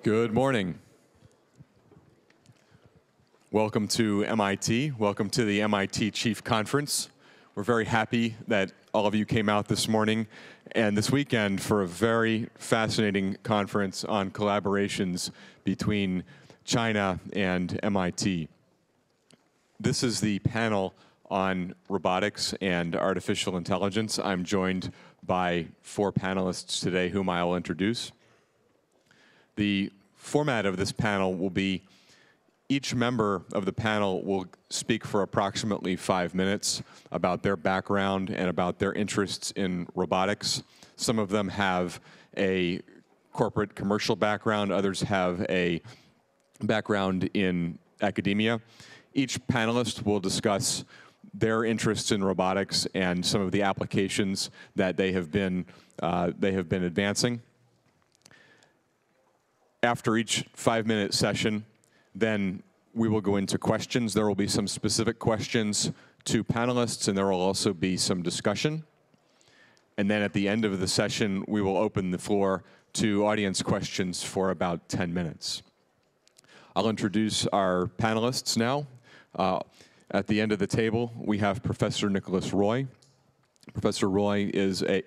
Good morning. Welcome to MIT. Welcome to the MIT Chief Conference. We're very happy that all of you came out this morning and this weekend for a very fascinating conference on collaborations between China and MIT. This is the panel on robotics and artificial intelligence. I'm joined by 4 panelists today whom I will introduce. The format of this panel will be each member of the panel will speak for approximately 5 minutes about their background and about their interests in robotics. Some of them have a corporate commercial background, others have a background in academia. Each panelist will discuss their interests in robotics and some of the applications that they have been advancing. After each 5-minute session, then we will go into questions. There will be some specific questions to panelists, and there will also be some discussion. And then at the end of the session, we will open the floor to audience questions for about 10 minutes. I'll introduce our panelists now. At the end of the table, we have Professor Nicholas Roy. Professor Roy is a...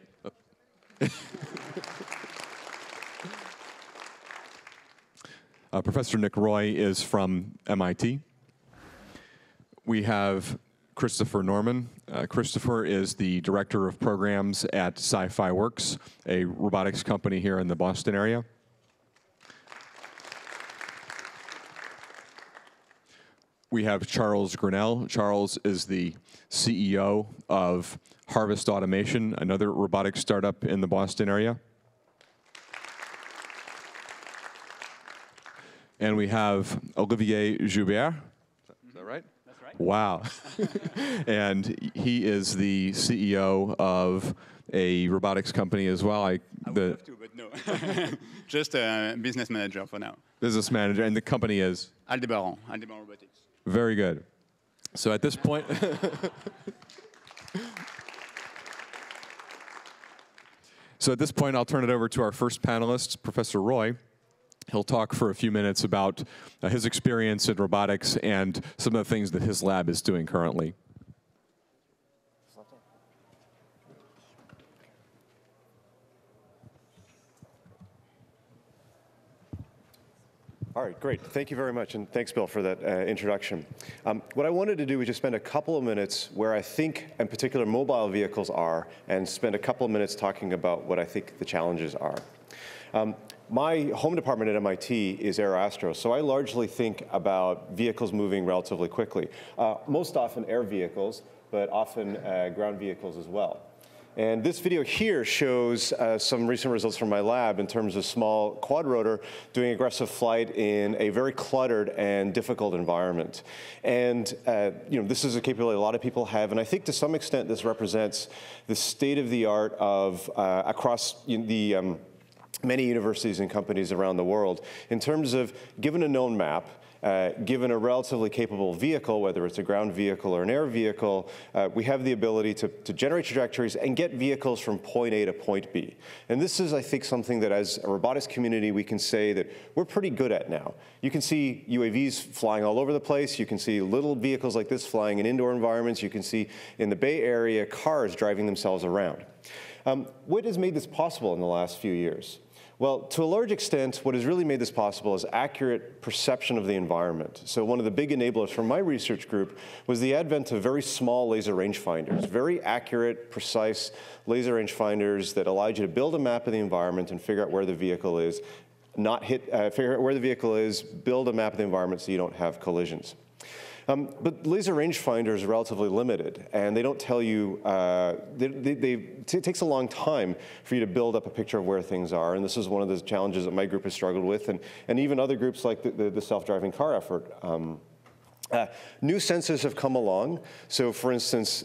Professor Nick Roy is from MIT. We have Christopher Norman. Christopher is the Director of Programs at Sci-Fi Works, a robotics company here in the Boston area. We have Charles Grinnell. Charles is the CEO of Harvest Automation, another robotics startup in the Boston area. And we have Olivier Joubert. Is that right? That's right. Wow. And he is the CEO of a robotics company as well. I would love to, but no. Just a business manager for now. Business manager. And the company is? Aldebaran Robotics. Very good. So at this point... So at this point, I'll turn it over to our first panelist, Professor Roy. He'll talk for a few minutes about his experience in robotics and some of the things that his lab is doing currently. All right, great. Thank you very much, and thanks, Bill, for that introduction. What I wanted to do was just spend a couple of minutes where I think, in particular, mobile vehicles are, and spend a couple of minutes talking about what I think the challenges are. My home department at MIT is Aeroastro, so I largely think about vehicles moving relatively quickly. Most often air vehicles, but often ground vehicles as well. And this video here shows some recent results from my lab in terms of small quadrotor doing aggressive flight in a very cluttered and difficult environment. And this is a capability a lot of people have, and I think to some extent this represents the state-of-the-art of across the many universities and companies around the world in terms of, given a known map, given a relatively capable vehicle, whether it's a ground vehicle or an air vehicle, we have the ability to generate trajectories and get vehicles from point A to point B. And this is, I think, something that as a robotics community we can say that we're pretty good at now. You can see UAVs flying all over the place. You can see little vehicles like this flying in indoor environments. You can see in the Bay Area cars driving themselves around. What has made this possible in the last few years? Well, to a large extent, what has really made this possible is accurate perception of the environment. So one of the big enablers from my research group was the advent of very small laser rangefinders, very accurate, precise laser rangefinders that allowed you to build a map of the environment and figure out where the vehicle is, figure out where the vehicle is, build a map of the environment so you don't have collisions. But laser rangefinder is relatively limited, and they don't tell you, it takes a long time for you to build up a picture of where things are, and this is one of the challenges that my group has struggled with, and even other groups like the self-driving car effort New sensors have come along. So for instance,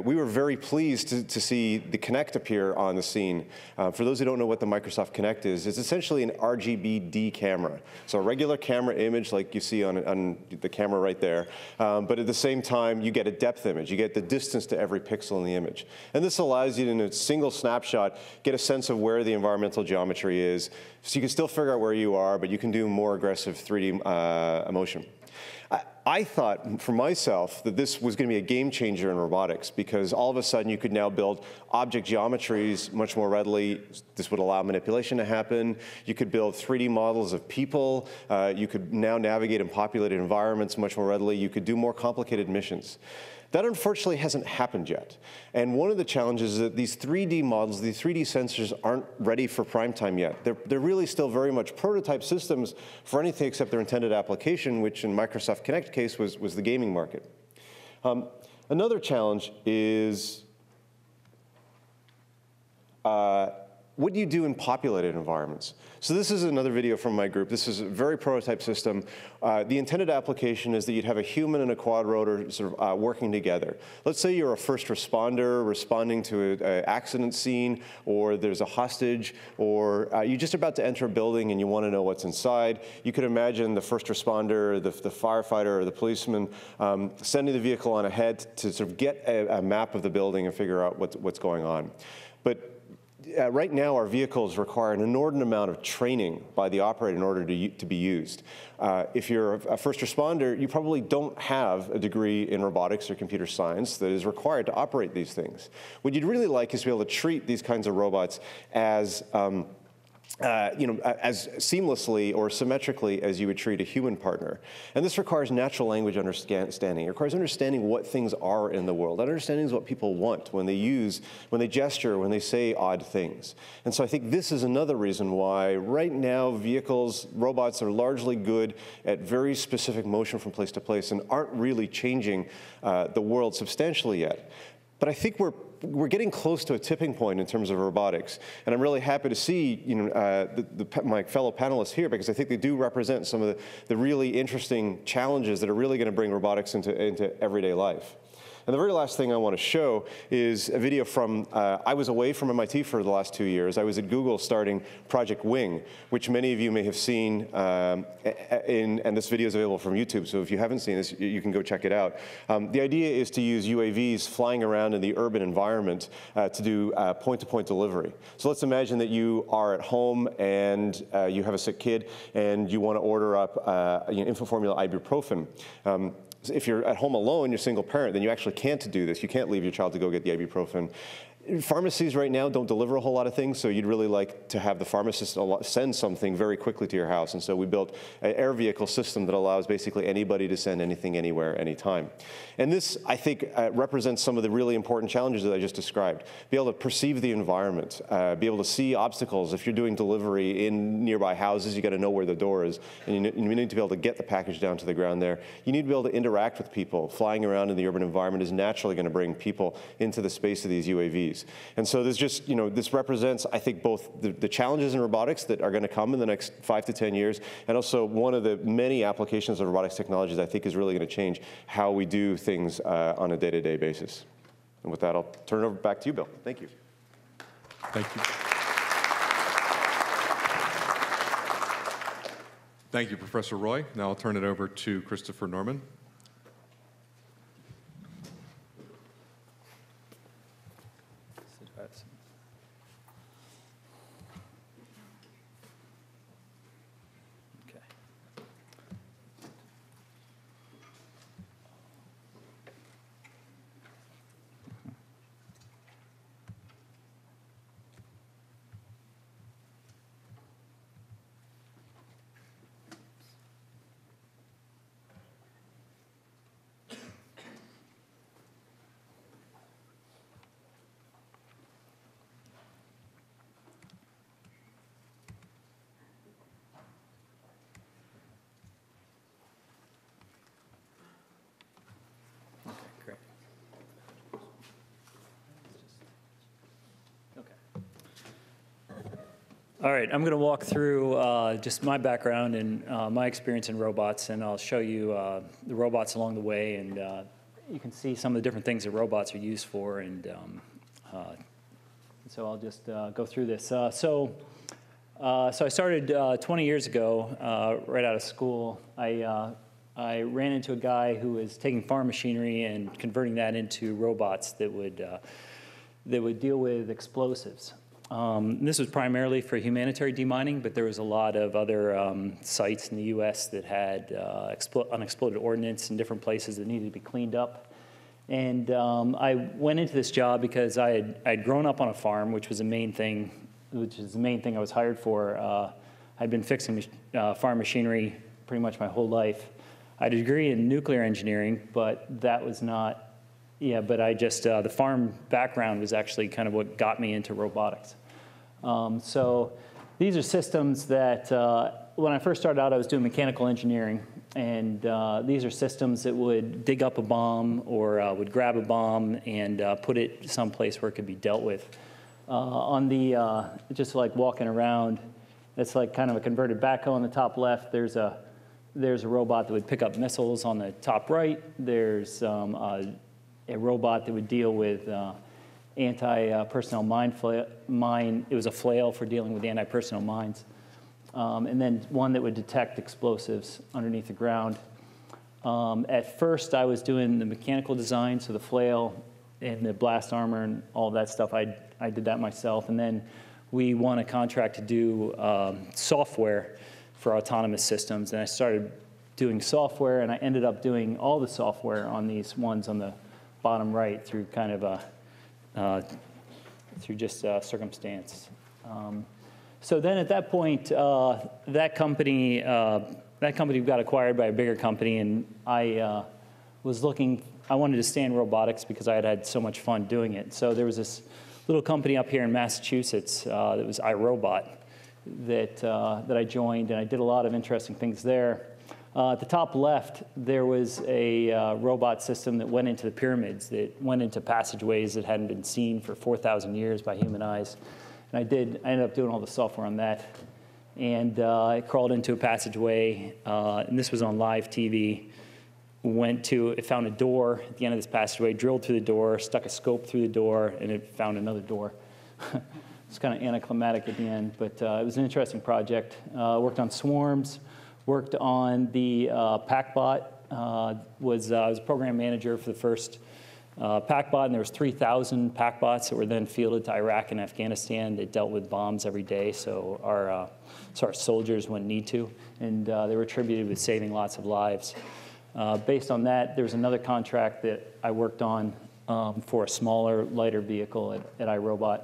we were very pleased to see the Kinect appear on the scene. For those who don't know what the Microsoft Kinect is, it's essentially an RGB-D camera. So a regular camera image like you see on the camera right there, but at the same time, you get a depth image. You get the distance to every pixel in the image. And this allows you to, in a single snapshot, get a sense of where the environmental geometry is. So you can still figure out where you are, but you can do more aggressive 3D motion. I thought for myself that this was going to be a game changer in robotics because all of a sudden you could now build object geometries much more readily. This would allow manipulation to happen. You could build 3D models of people. You could now navigate in populated environments much more readily. You could do more complicated missions. That unfortunately hasn't happened yet. And one of the challenges is that these 3D models, these 3D sensors aren't ready for prime time yet. They're really still very much prototype systems for anything except their intended application, which in Microsoft Kinect case was the gaming market. Another challenge is what do you do in populated environments? So this is another video from my group. This is a very prototype system. The intended application is that you'd have a human and a quadrotor sort of working together. Let's say you're a first responder responding to an accident scene, or there's a hostage, or you're just about to enter a building and you want to know what's inside. You could imagine the first responder, the firefighter, or the policeman sending the vehicle on ahead to sort of get a map of the building and figure out what's going on. But right now, our vehicles require an inordinate amount of training by the operator in order to be used. If you're a first responder, you probably don't have a degree in robotics or computer science that is required to operate these things. What you'd really like is to be able to treat these kinds of robots as as seamlessly or symmetrically as you would treat a human partner. And this requires natural language understanding. It requires understanding what things are in the world, understanding what people want when they gesture, when they say odd things. And so I think this is another reason why right now robots are largely good at very specific motion from place to place and aren't really changing the world substantially yet. But I think we're getting close to a tipping point in terms of robotics, and I'm really happy to see my fellow panelists here because I think they do represent some of the really interesting challenges that are really going to bring robotics into everyday life. And the very last thing I want to show is a video from, I was away from MIT for the last 2 years. I was at Google starting Project Wing, which many of you may have seen, and this video is available from YouTube, so if you haven't seen this, you can go check it out. The idea is to use UAVs flying around in the urban environment to do point-to-point delivery. So let's imagine that you are at home and you have a sick kid and you want to order up infant formula ibuprofen. If you're at home alone, you're a single parent, then you actually can't do this. You can't leave your child to go get the ibuprofen. Pharmacies right now don't deliver a whole lot of things, so you'd really like to have the pharmacist send something very quickly to your house. And so we built an air vehicle system that allows basically anybody to send anything, anywhere, anytime. And this, I think, represents some of the really important challenges that I just described. Be able to perceive the environment, be able to see obstacles. If you're doing delivery in nearby houses, you got to know where the door is, and you need to be able to get the package down to the ground there. You need to be able to interact with people. Flying around in the urban environment is naturally going to bring people into the space of these UAVs. And so there's just, this represents, I think, both the challenges in robotics that are going to come in the next 5 to 10 years, and also one of the many applications of robotics technologies I think is really going to change how we do things on a day-to-day basis. And with that, I'll turn it over back to you, Bill. Thank you. Thank you. Thank you, Professor Roy. Now I'll turn it over to Christopher Norman. All right, I'm going to walk through just my background and my experience in robots, and I'll show you the robots along the way, and you can see some of the different things that robots are used for, and so I'll just go through this. So I started 20 years ago, right out of school. I ran into a guy who was taking farm machinery and converting that into robots that would deal with explosives. This was primarily for humanitarian demining, but there was a lot of other sites in the U.S. that had unexploded ordnance in different places that needed to be cleaned up. And I went into this job because I'd grown up on a farm, which is the main thing I was hired for. I'd been fixing farm machinery pretty much my whole life. I had a degree in nuclear engineering, but that was not. Yeah, but the farm background was actually kind of what got me into robotics. So these are systems that, when I first started out, I was doing mechanical engineering. And these are systems that would dig up a bomb or would grab a bomb and put it someplace where it could be dealt with. Just like walking around, it's like kind of a converted backhoe on the top left. There's a robot that would pick up missiles on the top right. There's a robot that would deal with anti-personnel mine. It was a flail for dealing with anti-personnel mines. And then one that would detect explosives underneath the ground. At first, I was doing the mechanical design, so the flail and the blast armor and all that stuff. I did that myself. And then we won a contract to do software for autonomous systems. And I started doing software, and I ended up doing all the software on these ones on the bottom right through kind of through just circumstance. So then at that point, that company got acquired by a bigger company, and I wanted to stay in robotics because I had had so much fun doing it. So there was this little company up here in Massachusetts that was iRobot that I joined, and I did a lot of interesting things there. At the top left, there was a robot system that went into the pyramids, that went into passageways that hadn't been seen for 4,000 years by human eyes. And I ended up doing all the software on that. And I crawled into a passageway, and this was on live TV. It found a door at the end of this passageway, drilled through the door, stuck a scope through the door, and it found another door. It's kind of anticlimactic at the end, but it was an interesting project. Worked on swarms. Worked on the PackBot. I was a program manager for the first PackBot, and there was 3,000 PackBots that were then fielded to Iraq and Afghanistan. They dealt with bombs every day, so our soldiers wouldn't need to, and they were attributed with saving lots of lives. Based on that, there was another contract that I worked on for a smaller, lighter vehicle at iRobot.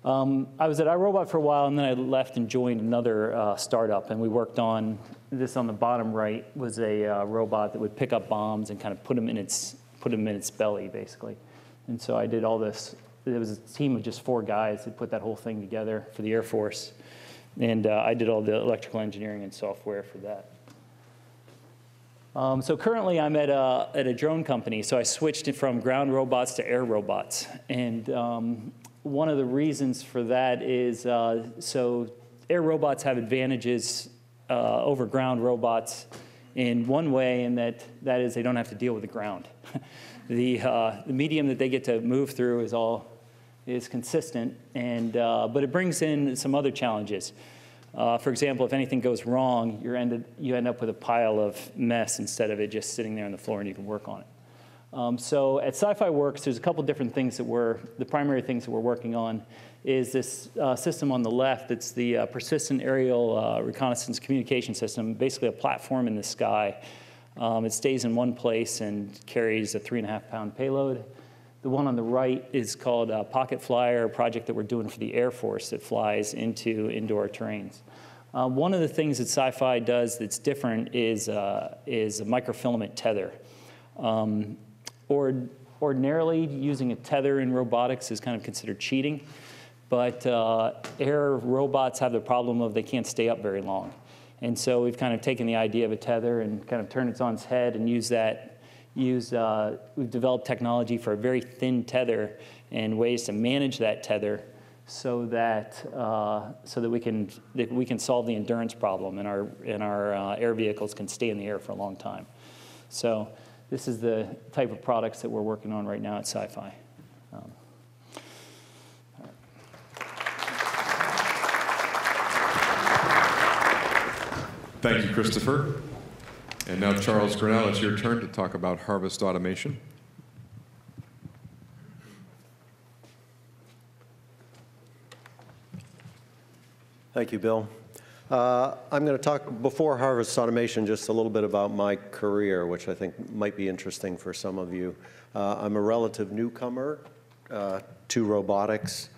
I was at iRobot for a while, and then I left and joined another startup, and we worked on this. On the bottom right was a robot that would pick up bombs and kind of put them in its belly, basically. And so I did all this. There was a team of just 4 guys that put that whole thing together for the Air Force, and I did all the electrical engineering and software for that. So currently I'm at a drone company, so I switched it from ground robots to air robots, and one of the reasons for that is, so air robots have advantages over ground robots in one way, and that is they don't have to deal with the ground. The medium that they get to move through is consistent, but it brings in some other challenges. For example, if anything goes wrong, you end up with a pile of mess instead of it just sitting there on the floor and you can work on it. So at Sci-Fi Works, there's a couple different things the primary things that we're working on is this system on the left. It's the Persistent Aerial Reconnaissance Communication System, basically a platform in the sky. It stays in one place and carries a 3.5-pound payload. The one on the right is called Pocket Flyer, a project that we're doing for the Air Force that flies into indoor terrains. One of the things that Sci-Fi does that's different is a microfilament tether. Ordinarily, using a tether in robotics is kind of considered cheating, but air robots have the problem of they can't stay up very long. And so we've kind of taken the idea of a tether and kind of turned it on its head and we've developed technology for a very thin tether and ways to manage that tether so that we can solve the endurance problem, and our air vehicles can stay in the air for a long time. So this is the type of products that we're working on right now at Sci-Fi. Thank you, Christopher. And now, Charles Grinnell, it's your turn to talk about harvest automation. Thank you, Bill. I'm going to talk, before harvest automation, just a little bit about my career, which I think might be interesting for some of you. I'm a relative newcomer to robotics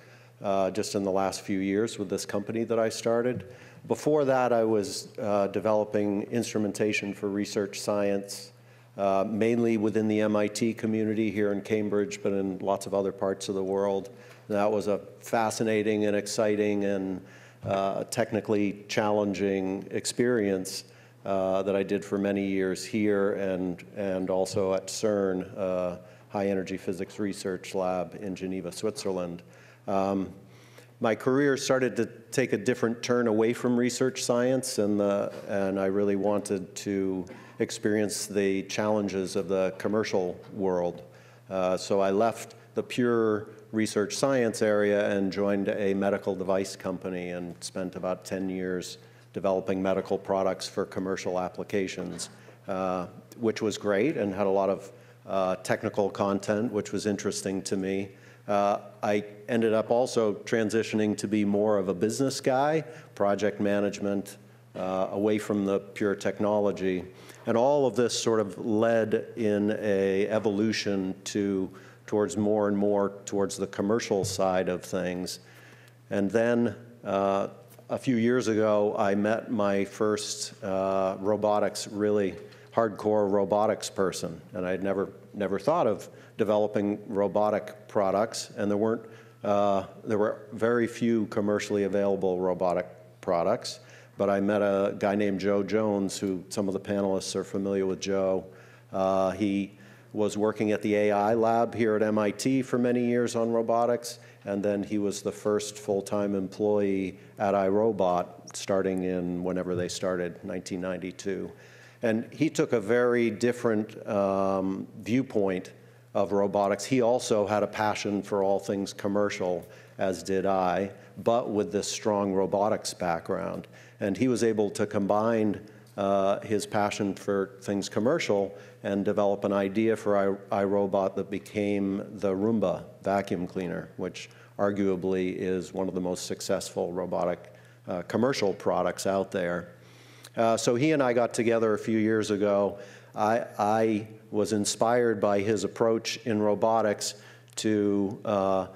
just in the last few years with this company that I started. Before that, I was developing instrumentation for research science, mainly within the MIT community here in Cambridge, but in lots of other parts of the world. And that was a fascinating and exciting and technically challenging experience that I did for many years here and also at CERN, High Energy Physics Research Lab in Geneva, Switzerland. My career started to take a different turn away from research science, and I really wanted to experience the challenges of the commercial world. So I left the pure research science area and joined a medical device company and spent about 10 years developing medical products for commercial applications, which was great and had a lot of technical content, which was interesting to me. I ended up also transitioning to be more of a business guy, project management, away from the pure technology. And all of this sort of led in an evolution towards more and more towards the commercial side of things. And then a few years ago, I met my first really hardcore robotics person, and I'd never thought of developing robotic products, and there were very few commercially available robotic products. But I met a guy named Joe Jones, who some of the panelists are familiar with Joe. He was working at the AI lab here at MIT for many years on robotics, and then he was the first full-time employee at iRobot, starting in whenever they started, 1992. And he took a very different viewpoint of robotics. He also had a passion for all things commercial, as did I, but with this strong robotics background. And he was able to combine his passion for things commercial and develop an idea for iRobot that became the Roomba vacuum cleaner, which arguably is one of the most successful robotic commercial products out there. So he and I got together a few years ago. I was inspired by his approach in robotics to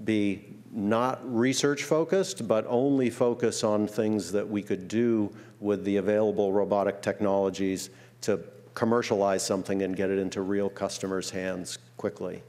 be not research focused, but only focus on things that we could do with the available robotic technologies to commercialize something and get it into real customers' hands quickly.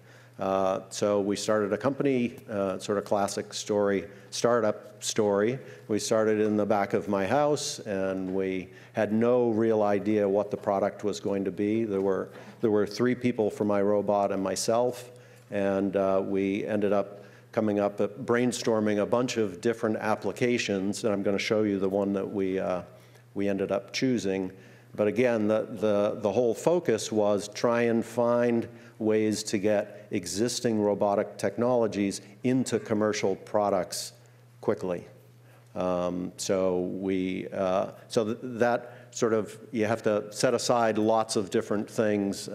So we started a company, sort of classic startup story. We started in the back of my house, and we had no real idea what the product was going to be. There were 3 people from iRobot and myself, and we ended up coming up at brainstorming a bunch of different applications, and I'm going to show you the one that we ended up choosing. But again, the whole focus was try and find ways to get existing robotic technologies into commercial products quickly. So that sort of, you have to set aside lots of different things.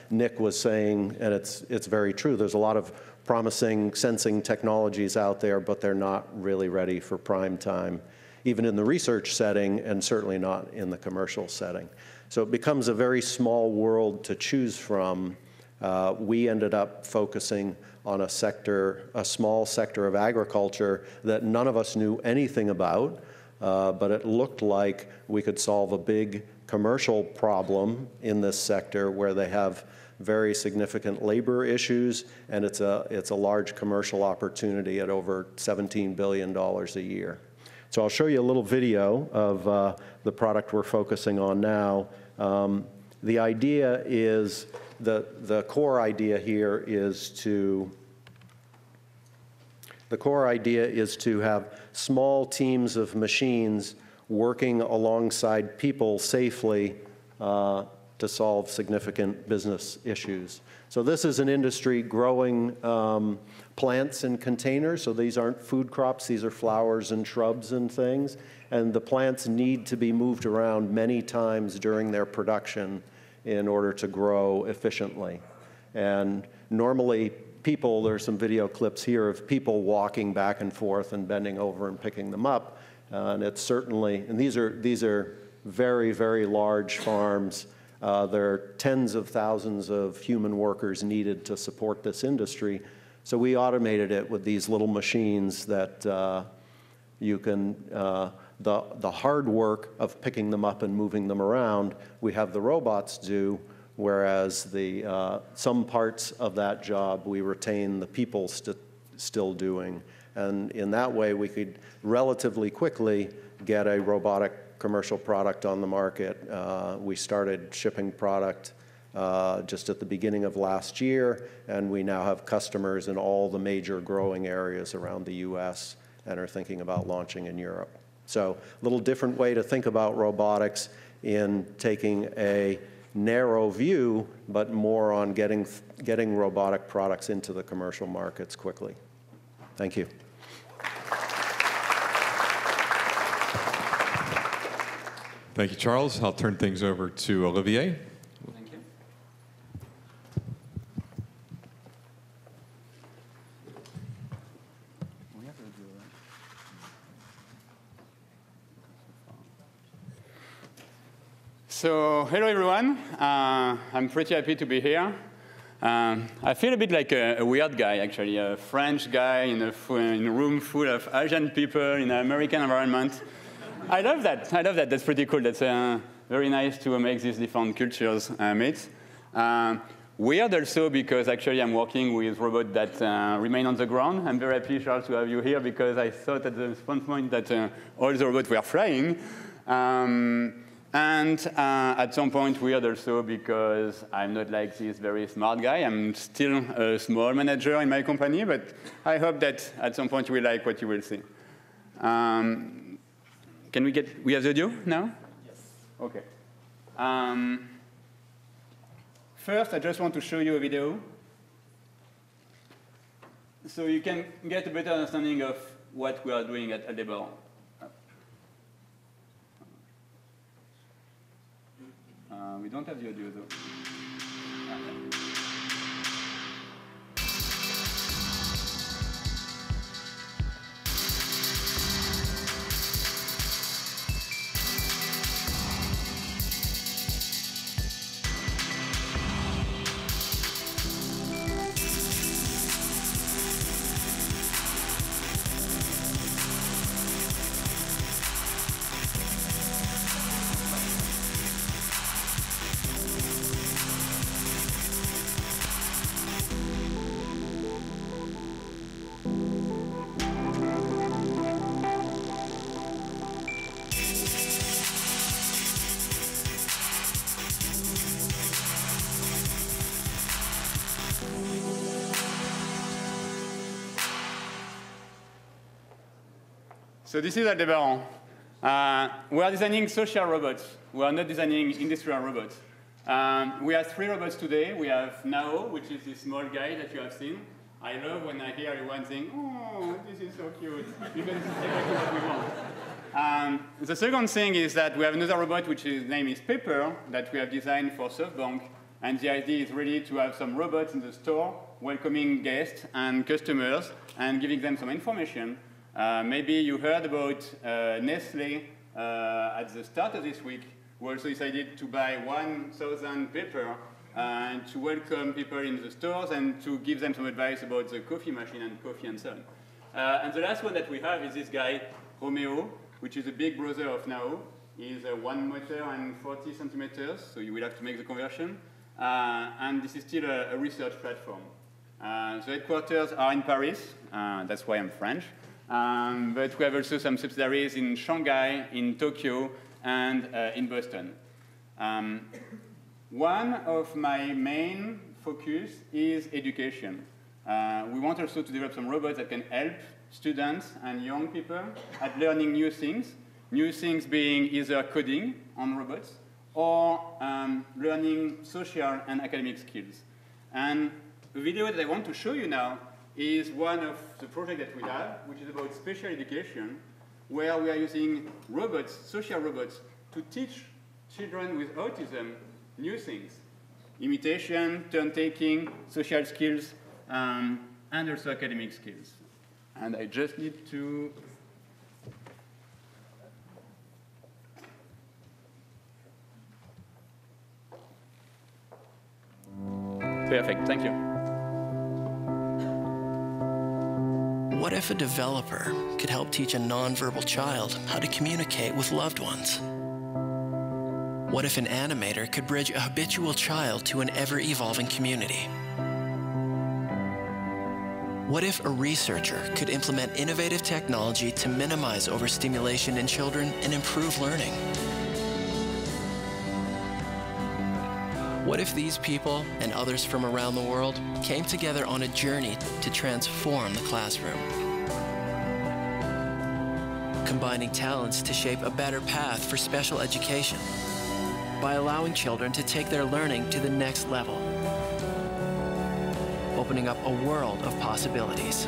Nick was saying, and it's very true, there's a lot of promising sensing technologies out there, but they're not really ready for prime time, even in the research setting, and certainly not in the commercial setting. So it becomes a very small world to choose from. We ended up focusing on a small sector of agriculture that none of us knew anything about, but it looked like we could solve a big commercial problem in this sector where they have very significant labor issues, and it's a large commercial opportunity at over $17 billion a year. So I'll show you a little video of the product we're focusing on now. The idea is, the core idea here is to The core idea is to have small teams of machines working alongside people safely to solve significant business issues. So this is an industry growing plants in containers. So these aren't food crops, these are flowers and shrubs and things. And the plants need to be moved around many times during their production in order to grow efficiently. And normally people, there's some video clips here of people walking back and forth and bending over and picking them up. And it's certainly, and these are very, very large farms. There are tens of thousands of human workers needed to support this industry. So we automated it with these little machines that you can, the hard work of picking them up and moving them around, we have the robots do, whereas some parts of that job we retain the people still doing. And in that way, we could relatively quickly get a robotic commercial product on the market. We started shipping product just at the beginning of last year, and we now have customers in all the major growing areas around the US and are thinking about launching in Europe. So a little different way to think about robotics in taking a narrow view, but more on getting robotic products into the commercial markets quickly. Thank you. Thank you, Charles. I'll turn things over to Olivier. Thank you. So, hello everyone. I'm pretty happy to be here. I feel a bit like a weird guy, actually, a French guy in a room full of Asian people in an American environment. I love that. I love that. That's pretty cool. That's very nice to make these different cultures meet. Weird also because actually I'm working with robots that remain on the ground. I'm very happy, Charles, to have you here because I thought at the point that all the robots were flying. And at some point, weird also because I'm not like this very smart guy. I'm still a small manager in my company, but I hope that at some point you will like what you will see. We have the audio now? Yes. OK. First, I just want to show you a video so you can get a better understanding of what we are doing at Aldebaran. We don't have the audio, though. So this is Aldebaran. We are designing social robots. We are not designing industrial robots. We have 3 robots today. We have Nao, which is this small guy that you have seen. I love when I hear everyone saying, oh, this is so cute, because this is exactly what we want. The second thing is that we have another robot, which his name is Pepper, that we have designed for SoftBank. And the idea is really to have some robots in the store, welcoming guests and customers, and giving them some information. Maybe you heard about Nestle at the start of this week. We also decided to buy 1,000 Pepper and to welcome people in the stores and to give them some advice about the coffee machine and coffee and so on. And the last one that we have is this guy, Romeo, which is a big brother of Nao. He's 1 meter and 40 centimeters, so you will have to make the conversion. And this is still a research platform. The headquarters are in Paris. That's why I'm French. But we have also some subsidiaries in Shanghai, in Tokyo, and in Boston. One of my main focus is education. We want also to develop some robots that can help students and young people at learning new things being either coding on robots or learning social and academic skills. And the video that I want to show you now is one of the projects that we have, which is about special education, where we are using robots, social robots, to teach children with autism new things. Imitation, turn-taking, social skills, and also academic skills. And I just need to... Perfect, thank you. What if a developer could help teach a nonverbal child how to communicate with loved ones? What if an animator could bridge a habitual child to an ever-evolving community? What if a researcher could implement innovative technology to minimize overstimulation in children and improve learning? What if these people and others from around the world came together on a journey to transform the classroom? Combining talents to shape a better path for special education by allowing children to take their learning to the next level, opening up a world of possibilities.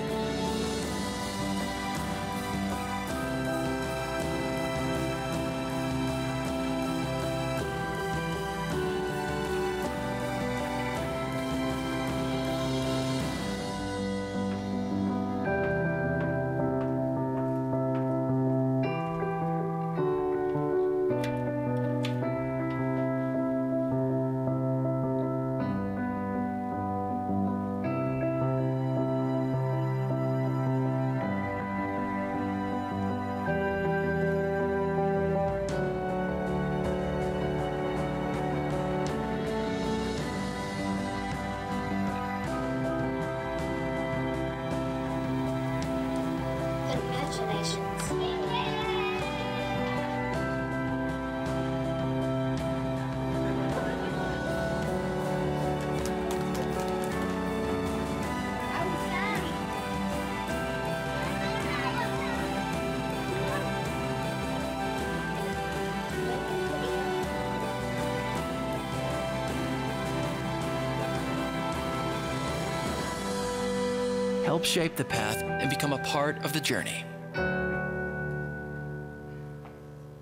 Help shape the path and become a part of the journey.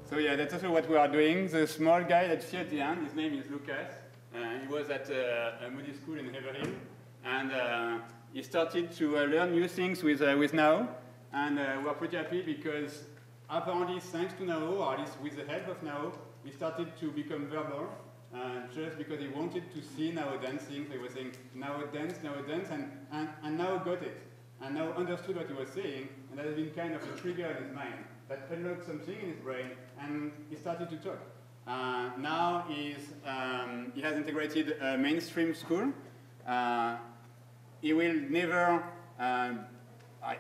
So yeah, that's also what we are doing. The small guy that you see at the end, his name is Lucas. He was at a Moody school in Haverhill, and he started to learn new things with Now, and we're pretty happy because apparently thanks to Now, or at least with the help of Now, he started to become verbal. Just because he wanted to see Now dancing, so he was saying, now dance, and Now got it. And Now understood what he was saying, and that has been kind of a trigger in his mind that unlocked something in his brain, and he started to talk. Now he has integrated a mainstream school. He will never, I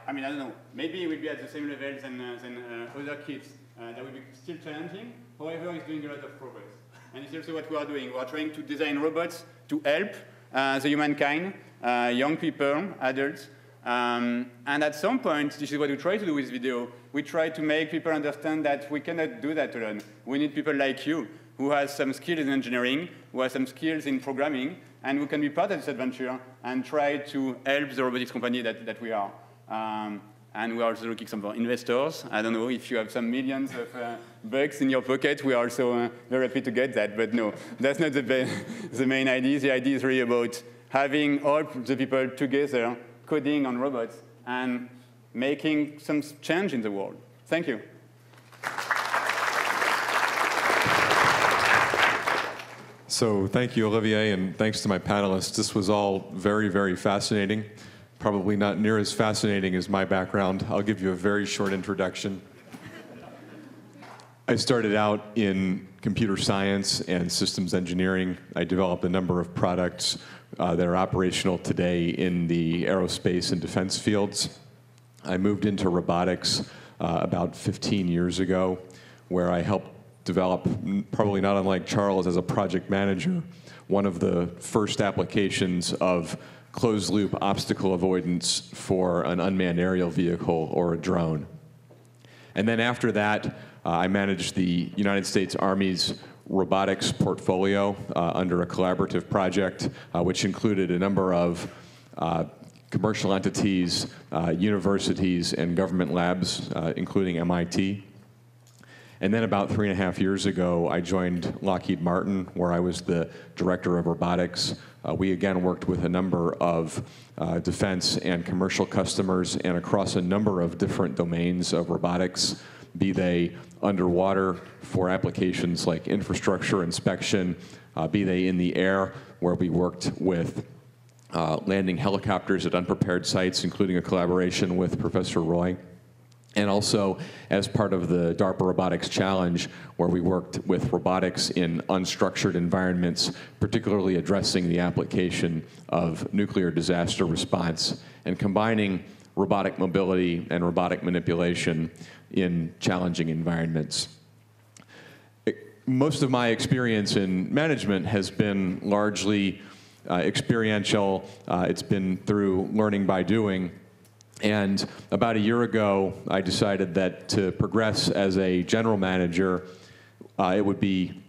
don't know, maybe he will be at the same level than other kids. That will be still challenging. However, he's doing a lot of progress. And it's also what we are doing. We are trying to design robots to help the humankind, young people, adults. And at some point, this is what we try to do with this video. We try to make people understand that we cannot do that alone. We need people like you who has some skills in engineering, who has some skills in programming, and who can be part of this adventure and try to help the robotics company that we are. And we are also looking for investors. I don't know if you have some millions of bucks in your pocket. We are also very happy to get that. But no, that's not the main idea. The idea is really about having all the people together coding on robots and making some change in the world. Thank you. So thank you, Olivier, and thanks to my panelists. This was all very, very fascinating. Probably not near as fascinating as my background. I'll give you a very short introduction. I started out in computer science and systems engineering. I developed a number of products that are operational today in the aerospace and defense fields. I moved into robotics about 15 years ago, where I helped develop, probably not unlike Charles as a project manager, one of the first applications of closed-loop obstacle avoidance for an unmanned aerial vehicle or a drone. And then after that, I managed the United States Army's robotics portfolio under a collaborative project, which included a number of commercial entities, universities, and government labs, including MIT. And then about 3.5 years ago, I joined Lockheed Martin, where I was the director of robotics. We again worked with a number of defense and commercial customers and across a number of different domains of robotics, be they underwater for applications like infrastructure inspection, be they in the air, where we worked with landing helicopters at unprepared sites, including a collaboration with Professor Roy. And also as part of the DARPA Robotics Challenge, where we worked with robotics in unstructured environments, particularly addressing the application of nuclear disaster response and combining robotic mobility and robotic manipulation in challenging environments. Most of my experience in management has been largely experiential. It's been through learning by doing. And about a year ago, I decided that to progress as a general manager, it would be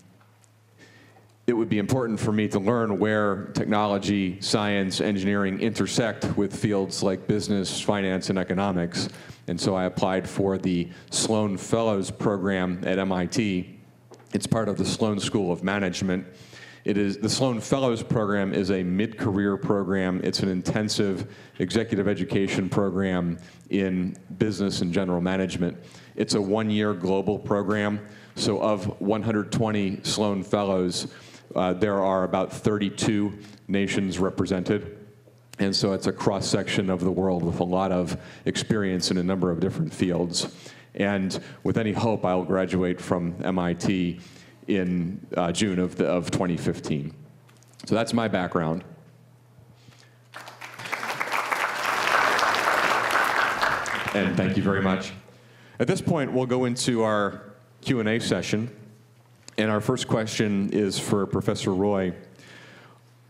important for me to learn where technology, science, engineering intersect with fields like business, finance, and economics. And so I applied for the Sloan Fellows program at MIT. It's part of the Sloan School of Management. The Sloan Fellows program is a mid-career program. It's an intensive executive education program in business and general management. It's a one-year global program. So of 120 Sloan Fellows, there are about 32 nations represented. And so it's a cross-section of the world with a lot of experience in a number of different fields. And with any hope, I'll graduate from MIT in June of 2015. So that's my background. And thank you very much. At this point, we'll go into our Q&A session. And our first question is for Professor Roy.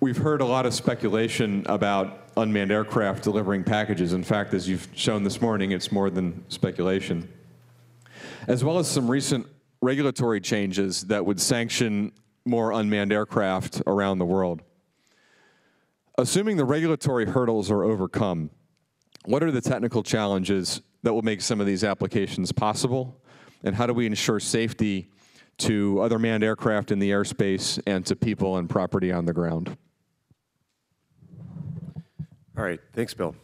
We've heard a lot of speculation about unmanned aircraft delivering packages. In fact, as you've shown this morning, it's more than speculation. As well as some recent regulatory changes that would sanction more unmanned aircraft around the world. Assuming the regulatory hurdles are overcome, what are the technical challenges that will make some of these applications possible? And how do we ensure safety to other manned aircraft in the airspace and to people and property on the ground? All right, thanks, Bill.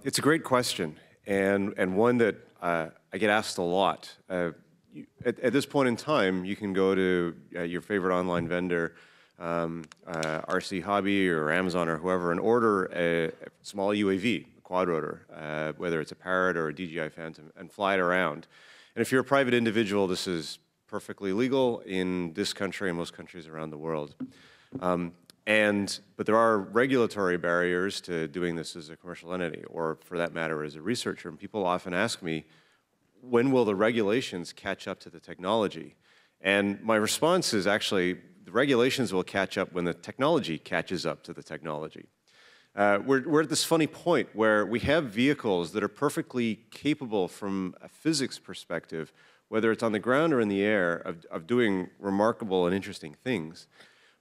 It's a great question, and one that I get asked a lot. At this point in time, you can go to your favorite online vendor, RC Hobby or Amazon or whoever, and order a small UAV, a quadrotor, whether it's a Parrot or a DJI Phantom, and fly it around. And if you're a private individual, this is perfectly legal in this country and most countries around the world. But there are regulatory barriers to doing this as a commercial entity, or for that matter, as a researcher. And people often ask me, when will the regulations catch up to the technology? And my response is actually, the regulations will catch up when the technology catches up to the technology. We're at this funny point where we have vehicles that are perfectly capable from a physics perspective, whether it's on the ground or in the air, of doing remarkable and interesting things.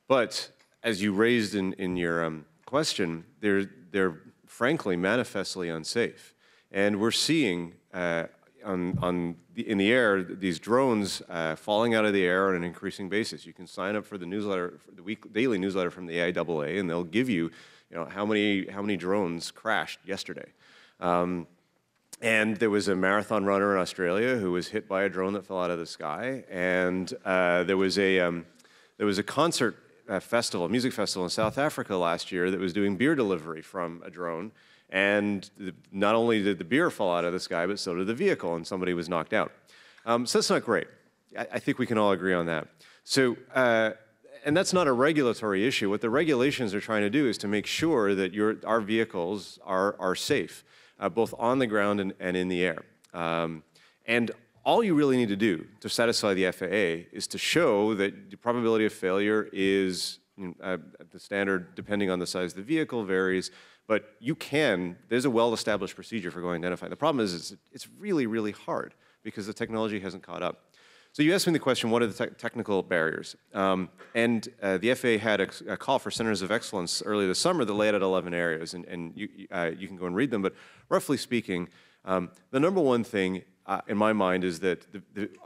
But as you raised in your question, they're frankly manifestly unsafe. And we're seeing in the air these drones falling out of the air on an increasing basis. You can sign up for the newsletter, the daily newsletter from the AIAA, and they'll give you, how many drones crashed yesterday. And there was a marathon runner in Australia who was hit by a drone that fell out of the sky, and there was a concert festival, music festival in South Africa last year that was doing beer delivery from a drone. And not only did the beer fall out of the sky, but so did the vehicle, and somebody was knocked out. So that's not great. I think we can all agree on that. So, and that's not a regulatory issue. What the regulations are trying to do is to make sure that our vehicles are safe, both on the ground and in the air. And all you really need to do to satisfy the FAA is to show that the probability of failure is The standard, depending on the size of the vehicle, varies. But there's a well-established procedure for going to identify. The problem is it's really, really hard because the technology hasn't caught up. So you asked me the question, what are the technical barriers? The FAA had a call for centers of excellence earlier this summer that laid out 11 areas, and you can go and read them. But roughly speaking, the number one thing in my mind is that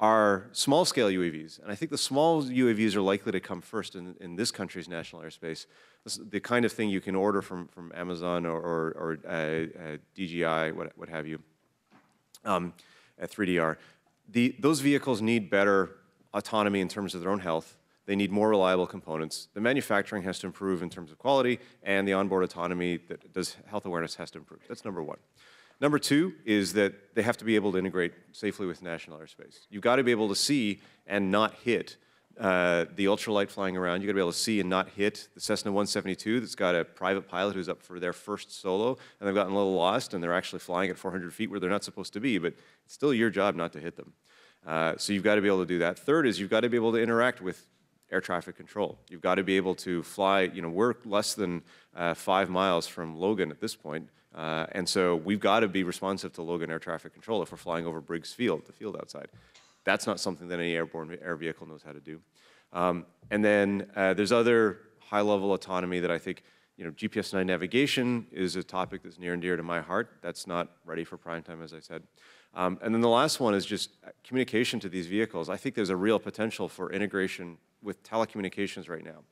our small-scale UAVs, and I think the small UAVs are likely to come first in this country's national airspace. This is the kind of thing you can order from Amazon or DJI, what have you, at 3DR. Those vehicles need better autonomy in terms of their own health. They need more reliable components. The manufacturing has to improve in terms of quality, and the onboard autonomy that does health awareness has to improve. That's number one. Number two is that they have to be able to integrate safely with national airspace. You've got to be able to see and not hit the ultralight flying around. You've got to be able to see and not hit the Cessna 172 that's got a private pilot who's up for their first solo, and they've gotten a little lost, and they're actually flying at 400 feet where they're not supposed to be, but it's still your job not to hit them. So you've got to be able to do that. Third is you've got to be able to interact with air traffic control. You've got to be able to fly, we're less than 5 miles from Logan at this point, and so we've got to be responsive to Logan air traffic control if we're flying over Briggs Field, the field outside. That's not something that any airborne air vehicle knows how to do. And then there's other high-level autonomy that I think, GPS-denied navigation is a topic that's near and dear to my heart. That's not ready for prime time, as I said. And then the last one is just communication to these vehicles. I think there's a real potential for integration with telecommunications right now.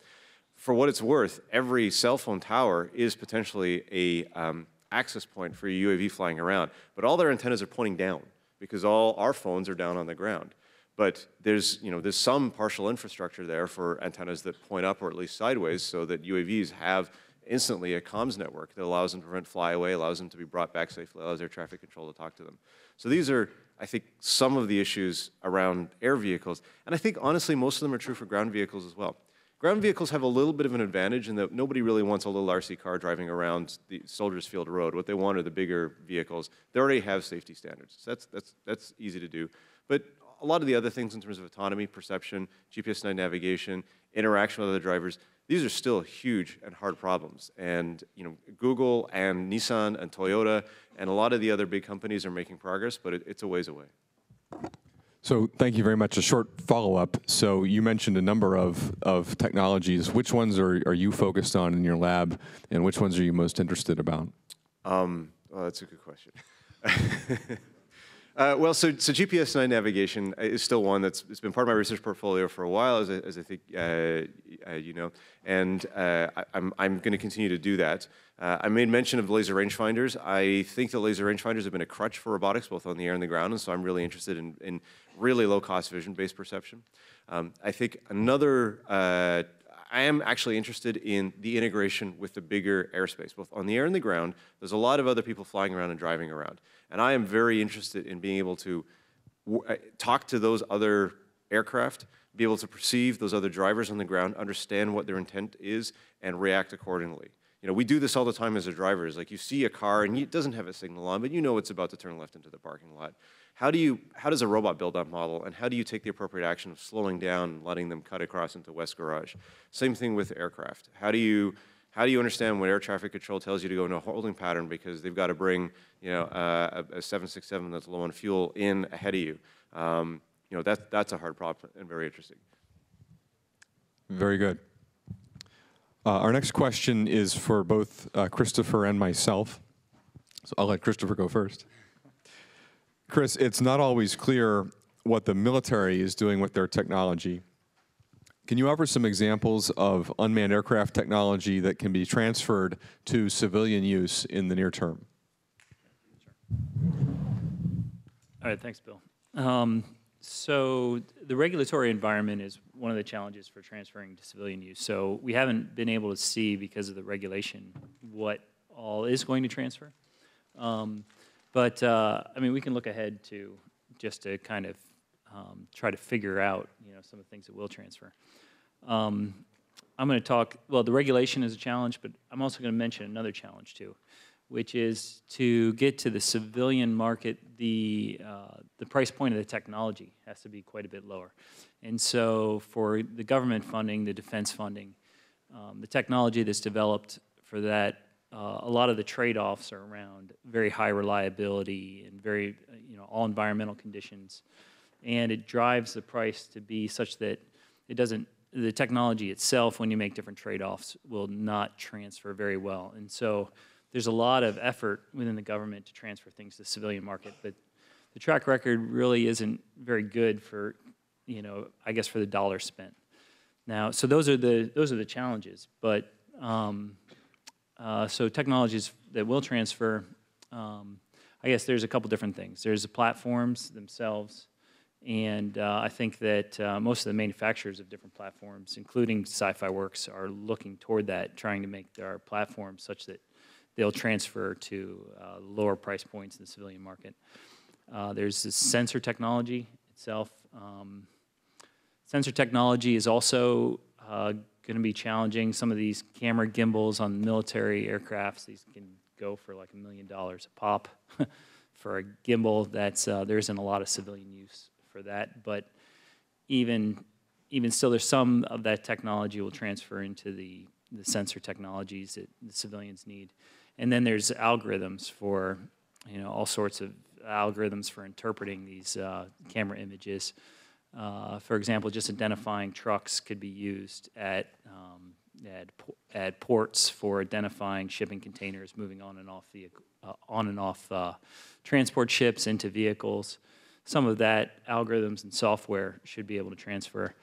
For what it's worth, every cell phone tower is potentially a access point for a UAV flying around, but all their antennas are pointing down because all our phones are down on the ground. But there's some partial infrastructure there for antennas that point up or at least sideways so that UAVs have instantly a comms network that allows them to prevent flyaway, allows them to be brought back safely, allows air traffic control to talk to them. So these are, I think, some of the issues around air vehicles. And I think, honestly, most of them are true for ground vehicles as well. Ground vehicles have a little bit of an advantage in that nobody really wants a little RC car driving around the Soldiers Field Road. What they want are the bigger vehicles. They already have safety standards. So that's easy to do. But a lot of the other things in terms of autonomy, perception, GPS-denied navigation, interaction with other drivers, these are still huge and hard problems. And Google and Nissan and Toyota and a lot of the other big companies are making progress, but it's a ways away. So thank you very much. A short follow-up. So you mentioned a number of technologies. Which ones are you focused on in your lab, and which ones are you most interested about? Well, that's a good question. Well, so GPS-denied navigation is still one it's been part of my research portfolio for a while, as I think you know, and I'm going to continue to do that. I made mention of laser rangefinders. I think the laser rangefinders have been a crutch for robotics, both on the air and the ground, and so I'm really interested in really low-cost vision-based perception. I think I am actually interested in the integration with the bigger airspace, both on the air and the ground. There's a lot of other people flying around and driving around. And I am very interested in being able to talk to those other aircraft, be able to perceive those other drivers on the ground, understand what their intent is, and react accordingly. We do this all the time as a drivers. Like, you see a car and it doesn't have a signal on, but you know it's about to turn left into the parking lot. How does a robot build that model, and how do you take the appropriate action of slowing down and letting them cut across into West Garage? Same thing with aircraft. How do you understand when air traffic control tells you to go into a holding pattern because they've got to bring a 767 that's low on fuel in ahead of you? That's a hard problem and very interesting. Very good. Our next question is for both Christopher and myself. So I'll let Christopher go first. Chris, it's not always clear what the military is doing with their technology. Can you offer some examples of unmanned aircraft technology that can be transferred to civilian use in the near term? All right, thanks, Bill. So the regulatory environment is one of the challenges for transferring to civilian use. So we haven't been able to see, because of the regulation, what all is going to transfer. But I mean, we can look ahead to just to kind of try to figure out, some of the things that will transfer. I'm going to talk. Well, the regulation is a challenge, but I'm also going to mention another challenge too, which is to get to the civilian market. The price point of the technology has to be quite a bit lower, and so for the government funding, the defense funding, The technology that's developed for that, a lot of the trade-offs are around very high reliability and very, all environmental conditions. And it drives the price to be such that it doesn't, the technology itself, when you make different trade-offs, will not transfer very well. And so there's a lot of effort within the government to transfer things to the civilian market, but the track record really isn't very good for, I guess for the dollar spent. Now, so those are the challenges. But so technologies that will transfer, I guess there's a couple different things. There's the platforms themselves, and I think that most of the manufacturers of different platforms, including Sci-Fi Works, are looking toward that, trying to make their platforms such that they'll transfer to lower price points in the civilian market. There's this sensor technology itself. Sensor technology is also going to be challenging. Some of these camera gimbals on military aircrafts, these can go for like $1 million a pop for a gimbal. That's there isn't a lot of civilian use for that, but even still, there's some of that technology will transfer into the sensor technologies that the civilians need. And then there's algorithms for, all sorts of algorithms for interpreting these camera images. For example, just identifying trucks could be used at ports for identifying shipping containers moving on and off transport ships into vehicles. Some of that algorithms and software should be able to transfer.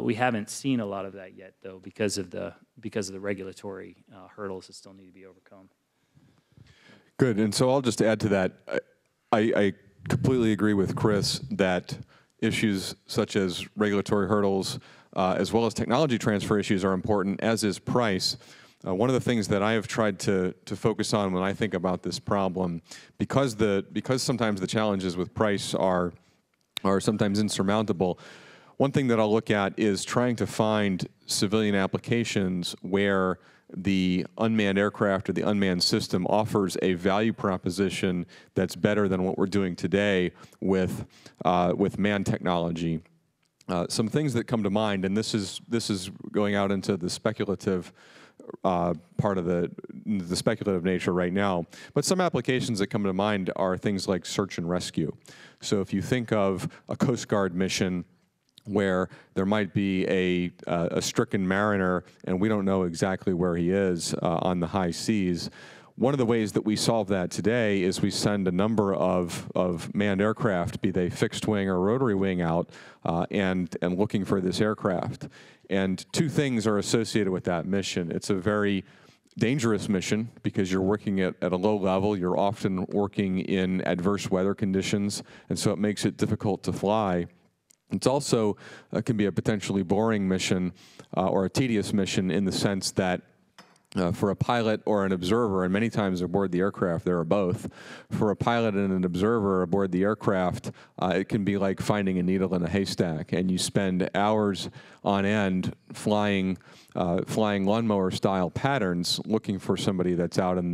We haven't seen a lot of that yet, though, because of the regulatory hurdles that still need to be overcome. Good, and so I'll just add to that. I completely agree with Chris that issues such as regulatory hurdles, as well as technology transfer issues, are important, as is price. One of the things that I have tried to focus on when I think about this problem, because sometimes the challenges with price are sometimes insurmountable, one thing that I'll look at is trying to find civilian applications where the unmanned aircraft or the unmanned system offers a value proposition that's better than what we're doing today with manned technology. Some things that come to mind, and this is going out into the speculative part of the speculative nature right now, but some applications that come to mind are things like search and rescue. So if you think of a Coast Guard mission where there might be a stricken mariner and we don't know exactly where he is on the high seas, one of the ways that we solve that today is we send a number of manned aircraft, be they fixed wing or rotary wing, out and looking for this aircraft. And two things are associated with that mission. It's a very dangerous mission because you're working at a low level. You're often working in adverse weather conditions, and so it makes it difficult to fly. It's also can be a potentially boring mission or a tedious mission in the sense that for a pilot or an observer, and many times aboard the aircraft there are both, for a pilot and an observer aboard the aircraft, it can be like finding a needle in a haystack, and you spend hours on end flying lawnmower style patterns looking for somebody that's out in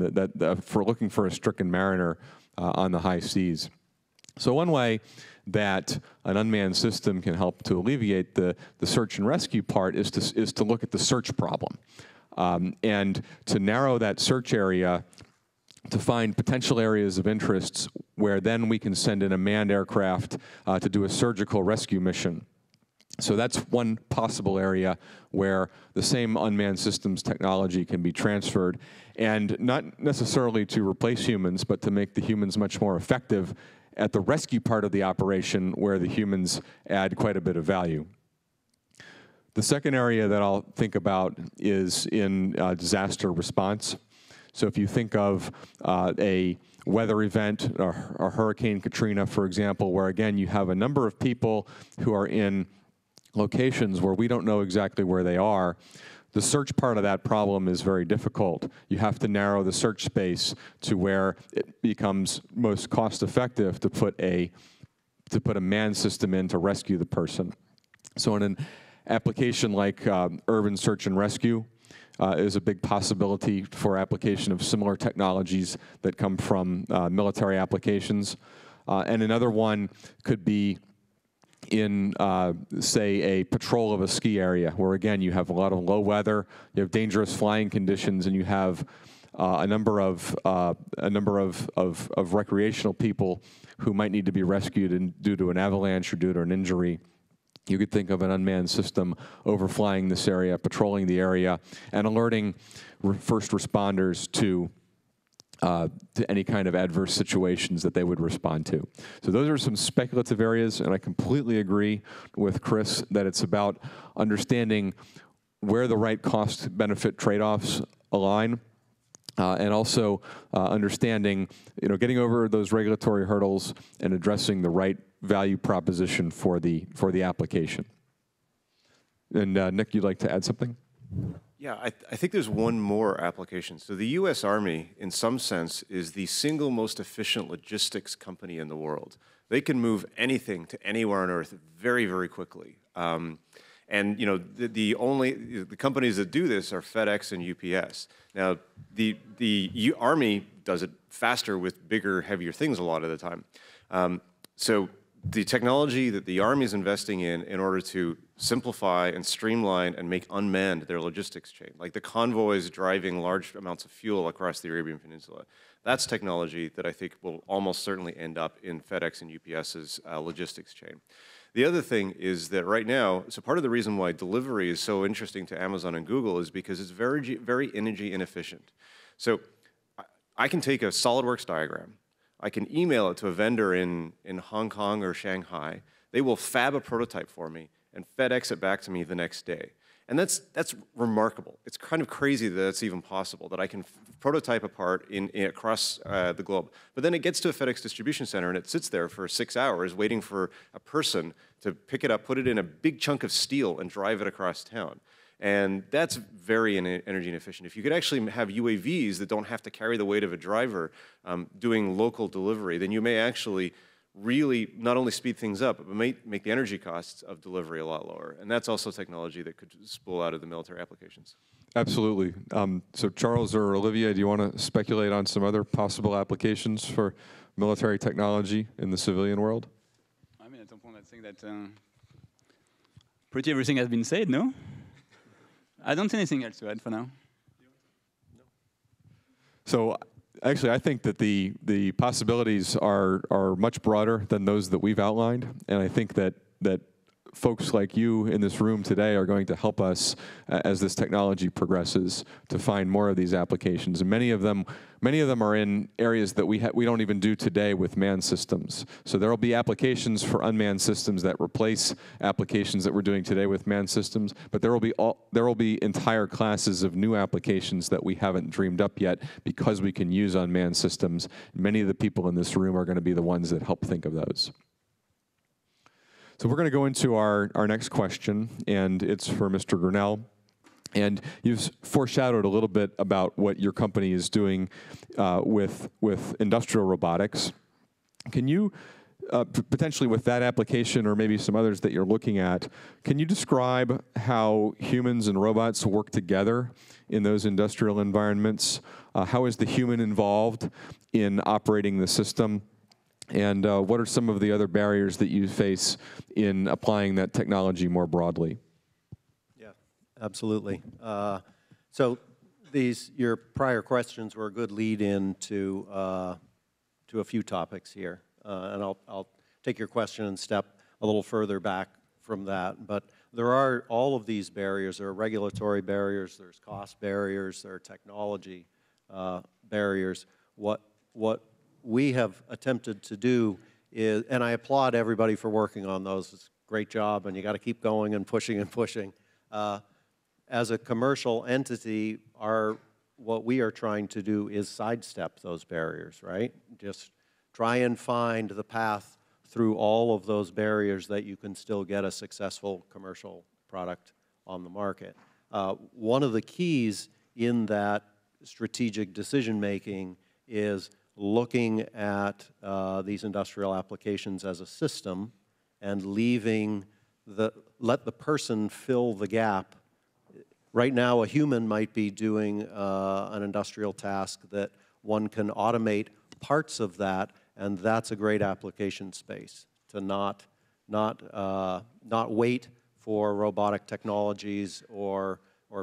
looking for a stricken mariner on the high seas. So one way that an unmanned system can help to alleviate the search and rescue part is to look at the search problem. And to narrow that search area to find potential areas of interest where then we can send in a manned aircraft to do a surgical rescue mission. So that's one possible area where the same unmanned systems technology can be transferred, and not necessarily to replace humans, but to make the humans much more effective at the rescue part of the operation where the humans add quite a bit of value. The second area that I'll think about is in disaster response. So if you think of a weather event, or Hurricane Katrina, for example, where again you have a number of people who are in locations where we don't know exactly where they are, the search part of that problem is very difficult. You have to narrow the search space to where it becomes most cost-effective to put a manned system in to rescue the person. So in an application like urban search and rescue is a big possibility for application of similar technologies that come from military applications. And another one could be in, say, a patrol of a ski area, where again you have a lot of low weather, you have dangerous flying conditions, and you have a number of recreational people who might need to be rescued due to an avalanche or due to an injury. You could think of an unmanned system overflying this area, patrolling the area, and alerting first responders to any kind of adverse situations that they would respond to. So those are some speculative areas, and I completely agree with Chris that it's about understanding where the right cost-benefit trade-offs align, and also understanding, getting over those regulatory hurdles and addressing the right value proposition for the application. And Nick, you'd like to add something? Yeah, I think there's one more application. So the U.S. Army, in some sense, is the single most efficient logistics company in the world. They can move anything to anywhere on Earth very, very quickly. And the companies that do this are FedEx and UPS. Now, the Army does it faster with bigger, heavier things a lot of the time. So the technology that the Army is investing in order to simplify and streamline and make unmanned their logistics chain, like the convoys driving large amounts of fuel across the Arabian Peninsula, that's technology that I think will almost certainly end up in FedEx and UPS's logistics chain. The other thing is that right now, so part of the reason why delivery is so interesting to Amazon and Google is because it's very, very energy inefficient. So I can take a SolidWorks diagram, I can email it to a vendor in Hong Kong or Shanghai, they will fab a prototype for me and FedEx it back to me the next day. And that's remarkable. It's kind of crazy that that's even possible, that I can prototype a part across the globe. But then it gets to a FedEx distribution center and it sits there for 6 hours waiting for a person to pick it up, put it in a big chunk of steel and drive it across town. And that's very energy inefficient. If you could actually have UAVs that don't have to carry the weight of a driver doing local delivery, then you may actually really not only speed things up, but make the energy costs of delivery a lot lower. And that's also technology that could spool out of the military applications. Absolutely. So Charles or Olivia, do you want to speculate on some other possible applications for military technology in the civilian world? I mean, at some point, I think that pretty everything has been said, no? I don't see anything else to add for now. So actually, I think that the possibilities are much broader than those that we've outlined, and I think that folks like you in this room today are going to help us as this technology progresses to find more of these applications. And many of them are in areas that we don't even do today with manned systems. So there will be applications for unmanned systems that replace applications that we're doing today with manned systems, but there will be entire classes of new applications that we haven't dreamed up yet because we can use unmanned systems. Many of the people in this room are going to be the ones that help think of those. So we're going to go into our next question, and it's for Mr. Grinnell. And you've foreshadowed a little bit about what your company is doing with industrial robotics. Can you, potentially with that application or maybe some others that you're looking at, can you describe how humans and robots work together in those industrial environments? How is the human involved in operating the system? And what are some of the other barriers that you face in applying that technology more broadly? Yeah, absolutely. So your prior questions were a good lead-in to a few topics here. And I'll take your question and step a little further back from that. But there are all of these barriers. There are regulatory barriers, there's cost barriers, there are technology barriers. What we have attempted to do is, and I applaud everybody for working on those, it's a great job, and you got to keep going and pushing and pushing. As a commercial entity, what we are trying to do is sidestep those barriers, right? Just try and find the path through all of those barriers that you can still get a successful commercial product on the market. One of the keys in that strategic decision-making is looking at these industrial applications as a system and let the person fill the gap. Right now, a human might be doing an industrial task that one can automate parts of that, and that's a great application space to not not wait for robotic technologies or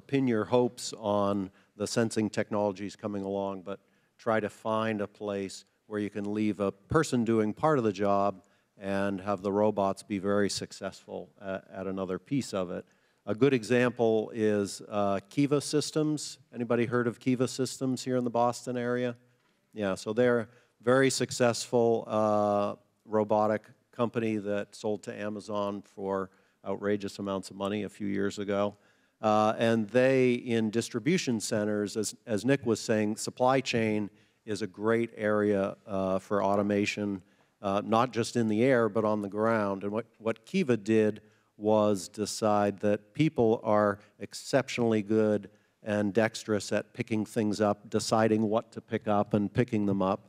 pin your hopes on the sensing technologies coming along, but try to find a place where you can leave a person doing part of the job and have the robots be very successful at another piece of it. A good example is Kiva Systems. Anybody heard of Kiva Systems here in the Boston area? Yeah, so they're a very successful robotic company that sold to Amazon for outrageous amounts of money a few years ago. And they, in distribution centers, as Nick was saying, supply chain is a great area for automation, not just in the air, but on the ground. And what Kiva did was decide that people are exceptionally good and dexterous at picking things up, deciding what to pick up and picking them up.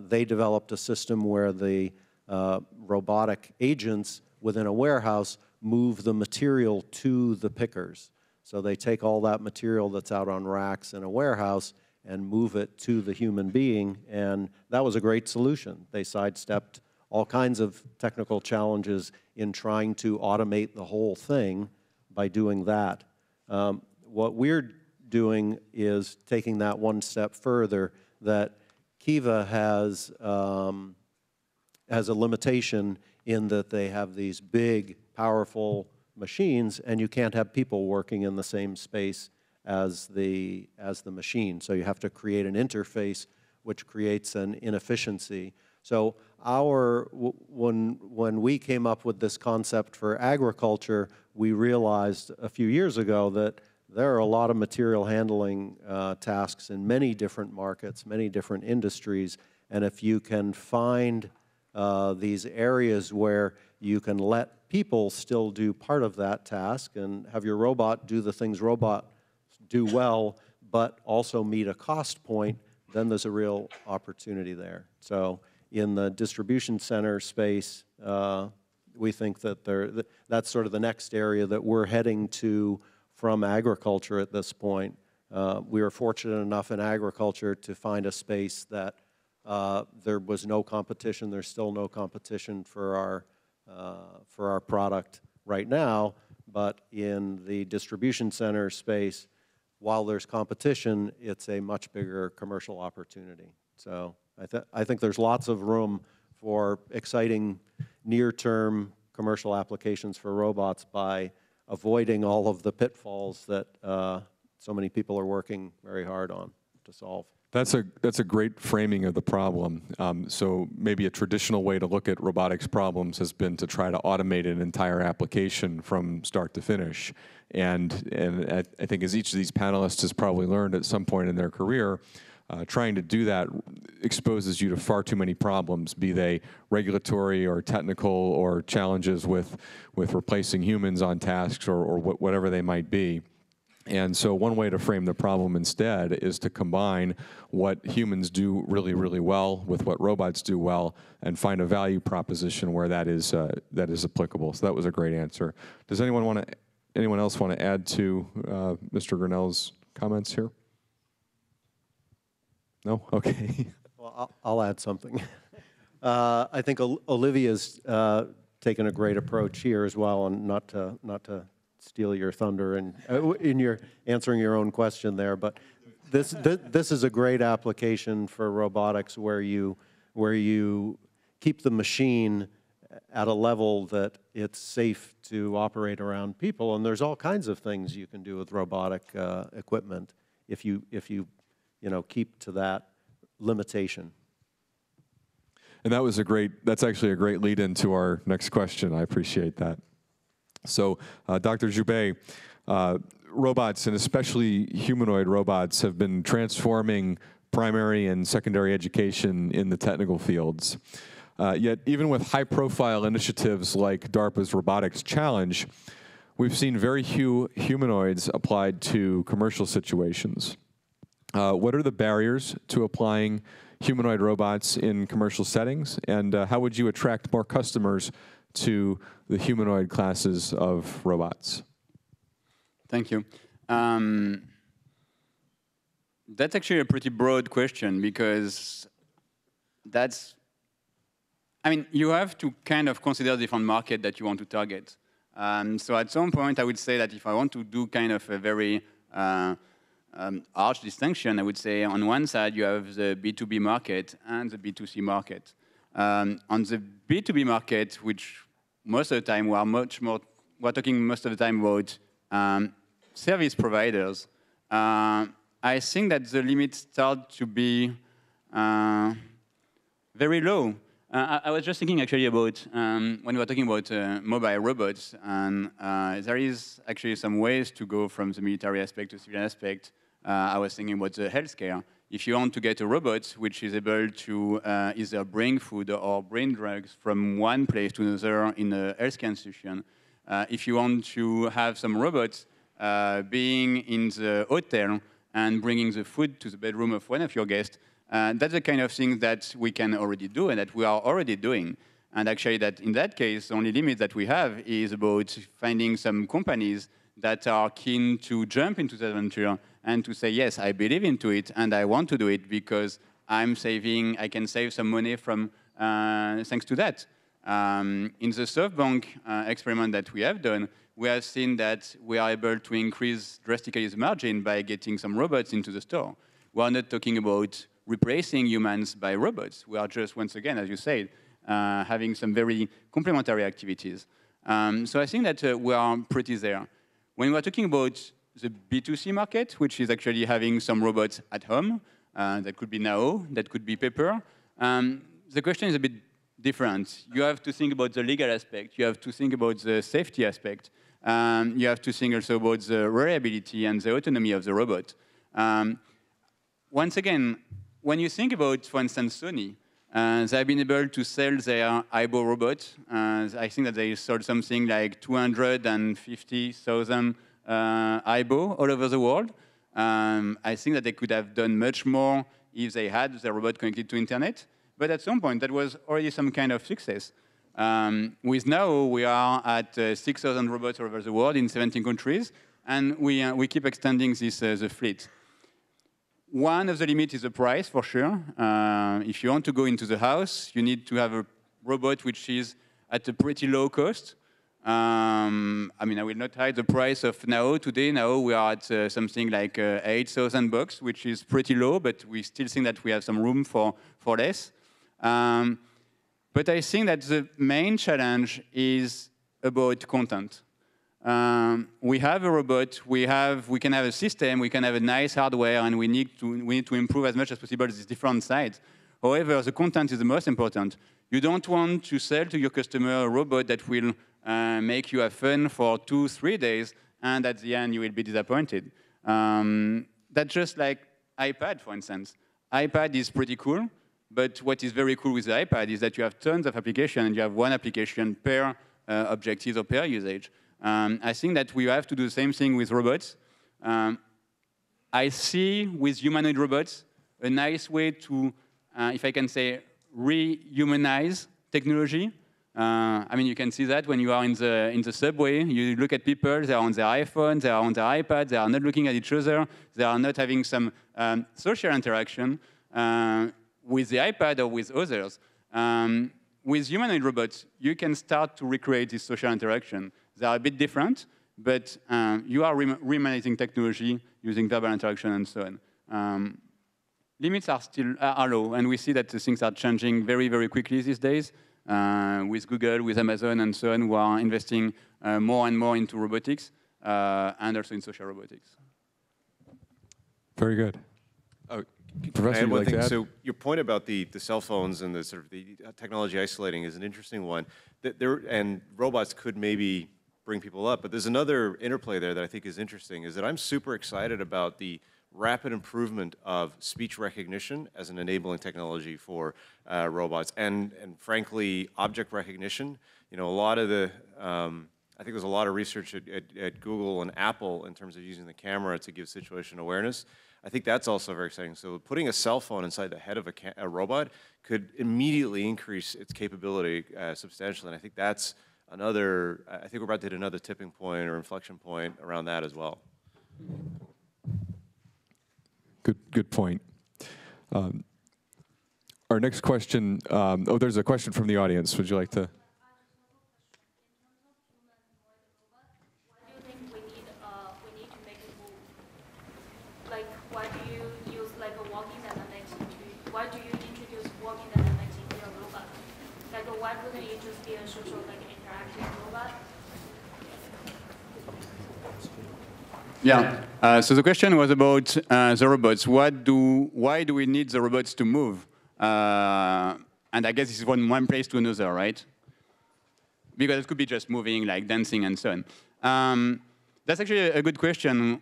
They developed a system where the robotic agents within a warehouse move the material to the pickers. So they take all that material that's out on racks in a warehouse and move it to the human being, and that was a great solution. They sidestepped all kinds of technical challenges in trying to automate the whole thing by doing that. What we're doing is taking that one step further, that Kiva has a limitation in that they have these big, powerful machines, and you can't have people working in the same space as the machine. So you have to create an interface which creates an inefficiency. So when we came up with this concept for agriculture, we realized a few years ago that there are a lot of material handling tasks in many different markets, many different industries, and if you can find these areas where you can let people still do part of that task and have your robot do the things robots do well, but also meet a cost point, then there's a real opportunity there. So in the distribution center space, we think that that's sort of the next area that we're heading to from agriculture at this point. We were fortunate enough in agriculture to find a space that there was no competition. There's still no competition for our product right now, but in the distribution center space, while there's competition, it's a much bigger commercial opportunity. So I think there's lots of room for exciting near-term commercial applications for robots by avoiding all of the pitfalls that so many people are working very hard on to solve. That's a great framing of the problem. So maybe a traditional way to look at robotics problems has been to try to automate an entire application from start to finish. And I think as each of these panelists has probably learned at some point in their career, trying to do that exposes you to far too many problems, be they regulatory or technical or challenges with replacing humans on tasks or whatever they might be. And so one way to frame the problem instead is to combine what humans do really, really well with what robots do well and find a value proposition where that is applicable. So that was a great answer. Does anyone else want to add to Mr. Grinnell's comments here? No? Okay. Well, I'll add something. I think Olivia's taken a great approach here as well, and not to steal your thunder and in your answering your own question there, but this is a great application for robotics where you keep the machine at a level that it's safe to operate around people, and there's all kinds of things you can do with robotic equipment if you keep to that limitation. And that's actually a great lead into our next question. I appreciate that. So, Dr. Joubert, robots, and especially humanoid robots, have been transforming primary and secondary education in the technical fields. Yet, even with high-profile initiatives like DARPA's Robotics Challenge, we've seen very few humanoids applied to commercial situations. What are the barriers to applying humanoid robots in commercial settings, and how would you attract more customers to the humanoid classes of robots? Thank you. That's actually a pretty broad question because that's I mean, you have to kind of consider different market that you want to target. So at some point, I would say that if I want to do kind of a very arch distinction, I would say on one side you have the B2B market and the B2C market. On the B2B market, which most of the time we're talking most of the time about service providers, I think that the limits start to be very low. I was just thinking actually about when we were talking about mobile robots, and there is actually some ways to go from the military aspect to civilian aspect. I was thinking about the healthcare. If you want to get a robot which is able to either bring food or bring drugs from one place to another in a healthcare institution, if you want to have some robots being in the hotel and bringing the food to the bedroom of one of your guests, that's the kind of thing that we can already do and that we are already doing. And actually, that in that case, the only limit that we have is about finding some companies that are keen to jump into the adventure and to say, yes, I believe into it and I want to do it because I can save some money from thanks to that. In the SoftBank experiment that we have done, we have seen that we are able to increase drastically the margin by getting some robots into the store. We are not talking about replacing humans by robots. We are just, once again, as you said, having some very complementary activities. So I think that we are pretty there. When we're talking about the B2C market, which is actually having some robots at home, that could be Nao, that could be Pepper, the question is a bit different. You have to think about the legal aspect. You have to think about the safety aspect. You have to think also about the reliability and the autonomy of the robot. Once again, when you think about, for instance, Sony, they've been able to sell their Aibo robot. I think that they sold something like 250,000 Aibo all over the world. I think that they could have done much more if they had their robot connected to internet. But at some point, that was already some kind of success. With now, we are at 6,000 robots all over the world in 17 countries, and we keep extending this the fleet. One of the limits is the price, for sure. If you want to go into the house, you need to have a robot which is at a pretty low cost. I mean, I will not hide the price of Nao today. Now we are at something like $8,000, which is pretty low, but we still think that we have some room for less. But I think that the main challenge is about content. We have a robot, we can have a system, we can have a nice hardware, and we need to improve as much as possible these different sides. However, the content is the most important. You don't want to sell to your customer a robot that will make you have fun for 2-3 days, and at the end you will be disappointed. That's just like iPad, for instance. iPad is pretty cool, but what is very cool with the iPad is that you have tons of applications, and you have one application per objective or per usage. I think that we have to do the same thing with robots. I see with humanoid robots a nice way to, if I can say, rehumanize technology. I mean, you can see that when you are in the subway, you look at people, they are on their iPhone, they are on their iPad, they are not looking at each other, they are not having some social interaction with the iPad or with others. With humanoid robots, you can start to recreate this social interaction. They are a bit different, but you are rehumanizing technology using verbal interaction and so on. Limits are still low, and we see that things are changing very, very quickly these days. With Google, with Amazon, and so on, who are investing more and more into robotics and also in social robotics. Very good. Professor, and one like thing, so your point about the cell phones and the sort of the technology isolating is an interesting one. And robots could maybe bring people up, but there's another interplay there that I think is interesting, is that I'm super excited about the rapid improvement of speech recognition as an enabling technology for robots, and frankly, object recognition. You know, a lot of the, I think there's a lot of research at Google and Apple in terms of using the camera to give situation awareness. I think that's also very exciting. So putting a cell phone inside the head of a robot could immediately increase its capability substantially, and I think that's another, I think we're about to hit another tipping point or inflection point around that as well. Good point. Our next question, oh, there's a question from the audience. Would you like to? Why do you introduce walking dynamics into your robot? Like, why wouldn't it just be a social, like, interactive robot? Yeah. So the question was about the robots. Why do we need the robots to move? And I guess this is from one place to another, right? Because it could be just moving, like dancing and so on. That's actually a good question.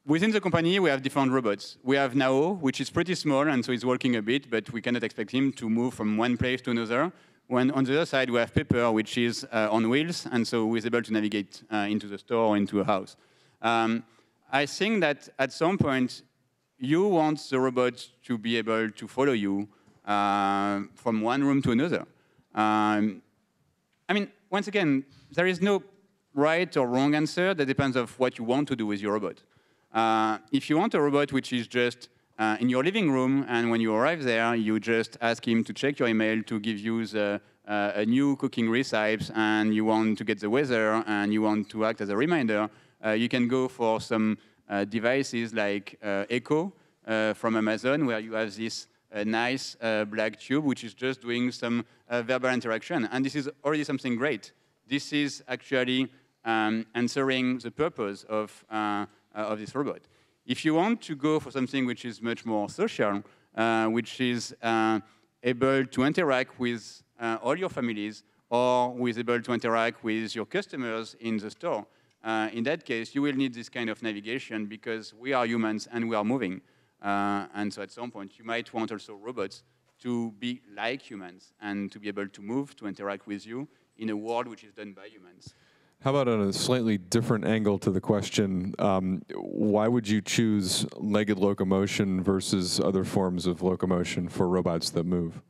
Within the company, we have different robots. We have Nao, which is pretty small, and so he's working a bit, but we cannot expect him to move from one place to another. When on the other side, we have Pepper, which is on wheels, and so he's able to navigate into the store or into a house. I think that at some point, you want the robot to be able to follow you from one room to another. I mean, once again, there is no right or wrong answer. That depends on what you want to do with your robot. If you want a robot which is just in your living room, and when you arrive there, you just ask him to check your email to give you a new cooking recipe, and you want to get the weather, and you want to act as a reminder, you can go for some devices like Echo from Amazon, where you have this nice black tube, which is just doing some verbal interaction. And this is already something great. This is actually answering the purpose of this robot. If you want to go for something which is much more social, which is able to interact with all your families, or is able to interact with your customers in the store, in that case, you will need this kind of navigation because we are humans and we are moving. And so at some point, you might want also robots to be like humans and to be able to move, to interact with you in a world which is done by humans. How about on a slightly different angle to the question, why would you choose legged locomotion versus other forms of locomotion for robots that move?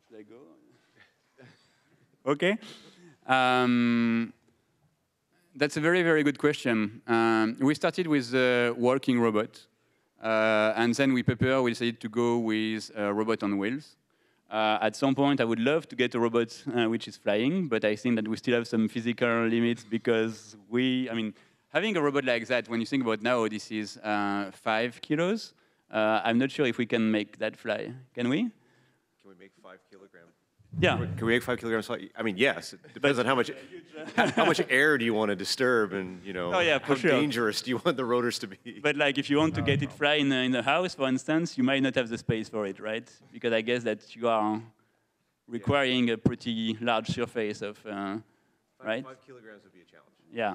Should I go? Okay. That's a very, very good question. We started with a working robot, and then we decided to go with a robot on wheels. At some point, I would love to get a robot which is flying, but I think that we still have some physical limits because having a robot like that, when you think about now, this is 5 kilos. I'm not sure if we can make that fly. Can we? Can we make 5 kilograms? Yeah. Can we make 5 kilograms? I mean, yes. It depends on how much air do you want to disturb, and how dangerous do you want the rotors to be? But like, if you want to get it fly in a house, for instance, you might not have the space for it, right? Because I guess that you are requiring a pretty large surface of, right? 5 kilograms would be a challenge. Yeah.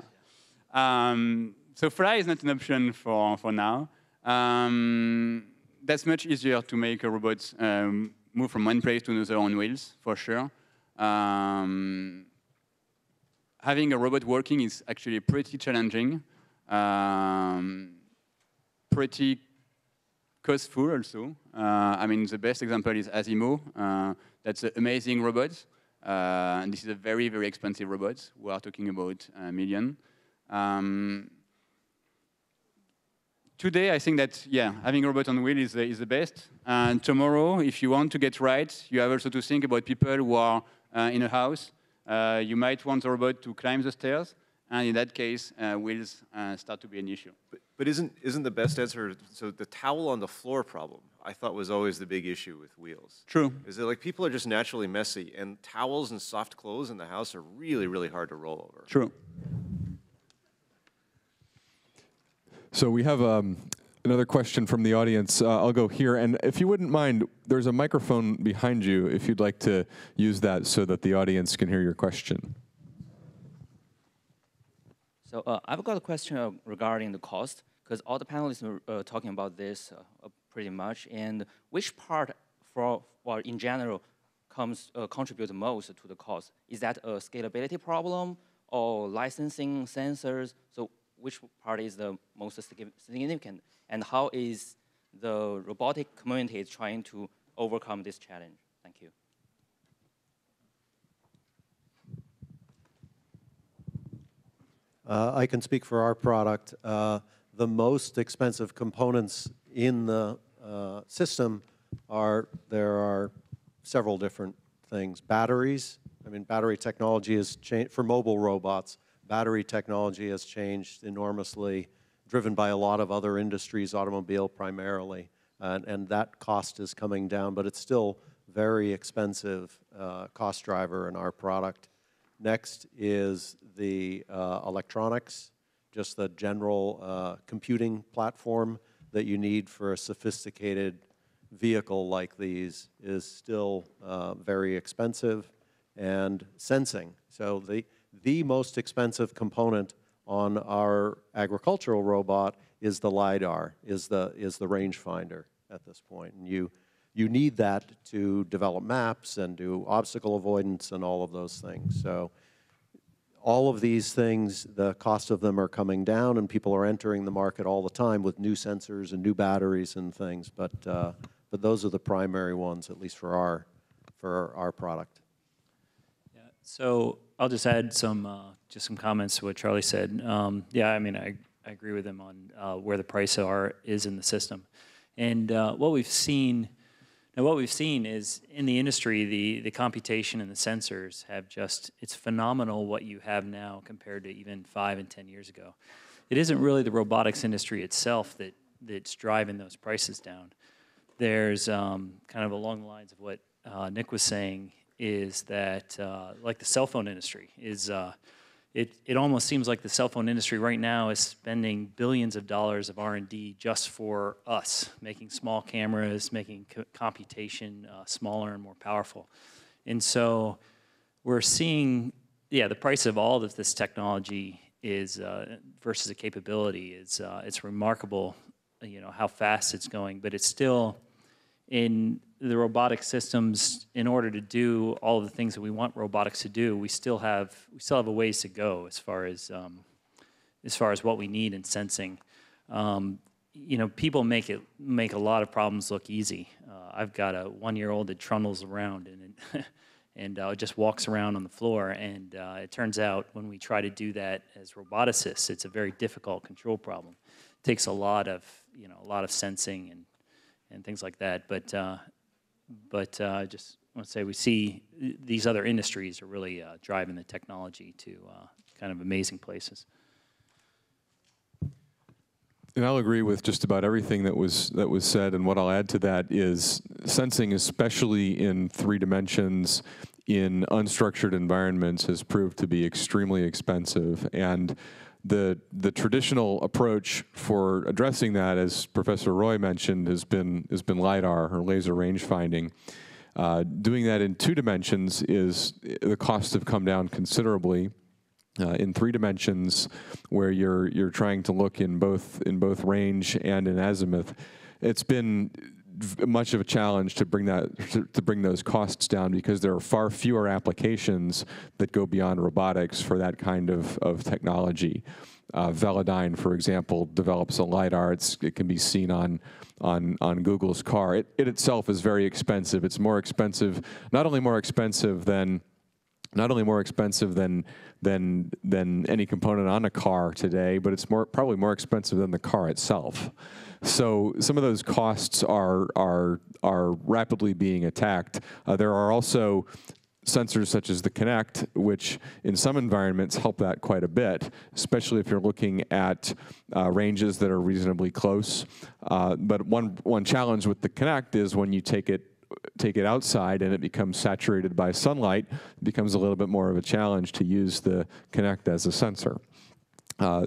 So fly is not an option for now. That's much easier to make a robot move from one place to another on wheels, for sure. Having a robot working is actually pretty challenging, pretty costful also. The best example is Asimo. That's an amazing robot. And this is a very, very expensive robot. We are talking about $1 million. Today, I think that, having a robot on wheel is the best. And tomorrow, if you want to get right, you have also to think about people who are in a house. You might want a robot to climb the stairs, and in that case, wheels start to be an issue. But isn't the best answer, so the towel on the floor problem, I thought was always the big issue with wheels. True. Is that like people are just naturally messy, and towels and soft clothes in the house are really, really hard to roll over. True. So we have another question from the audience. I'll go here. And if you wouldn't mind, there's a microphone behind you if you'd like to use that so that the audience can hear your question. So I've got a question regarding the cost, because all the panelists are talking about this pretty much. And which part, in general, contributes most to the cost? Is that a scalability problem or licensing sensors? So which part is the most significant, and how is the robotic community trying to overcome this challenge? Thank you. I can speak for our product. The most expensive components in the system there are several different things. Batteries, I mean, battery technology has changed for mobile robots. Battery technology has changed enormously, driven by a lot of other industries, automobile primarily, and that cost is coming down, but it's still very expensive cost driver in our product. Next is the electronics, just the general computing platform that you need for a sophisticated vehicle like these is still very expensive. And sensing. So the most expensive component on our agricultural robot is the LiDAR, is the rangefinder at this point. And you need that to develop maps and do obstacle avoidance and all of those things. So all of these things, the cost of them are coming down, and people are entering the market all the time with new sensors and new batteries and things. But those are the primary ones, at least for our product. So I'll just add some comments to what Charlie said. Yeah, I mean, I agree with him on where the price is in the system, and what we've seen is in the industry, the computation and the sensors have it's phenomenal what you have now compared to even 5 and 10 years ago. It isn't really the robotics industry itself that's driving those prices down. There's kind of along the lines of what Nick was saying, is that like the cell phone industry is, it almost seems like the cell phone industry right now is spending billions of dollars of R&D just for us, making small cameras, making computation smaller and more powerful. And so we're seeing, the price of all of this technology is, versus the capability is, it's remarkable, how fast it's going, but it's still, in the robotic systems, in order to do all of the things that we want robotics to do, we still have a ways to go as far as what we need in sensing. People make a lot of problems look easy. I've got a 1-year-old that trundles around and just walks around on the floor, and it turns out when we try to do that as roboticists, it's a very difficult control problem. It takes a lot of sensing and things like that. But I just want to say we see these other industries are really driving the technology to kind of amazing places. And I'll agree with just about everything that was said. And what I'll add to that is sensing, especially in 3 dimensions, in unstructured environments, has proved to be extremely expensive. And the traditional approach for addressing that, as Professor Roy mentioned, has been LiDAR, or laser range finding. Doing that in 2 dimensions the costs have come down considerably. In 3 dimensions, where you're trying to look in both range and in azimuth, it's been much of a challenge to bring those costs down, because there are far fewer applications that go beyond robotics for that kind of technology. Velodyne, for example, develops a LiDAR. It can be seen on Google's car. It itself is very expensive. It's more expensive, not only more expensive than any component on a car today, but it's probably more expensive than the car itself. So some of those costs are rapidly being attacked. There are also sensors such as the Kinect, which in some environments help that quite a bit, especially if you're looking at ranges that are reasonably close. But one challenge with the Kinect is when you take it outside and it becomes saturated by sunlight, it becomes a little bit more of a challenge to use the Kinect as a sensor.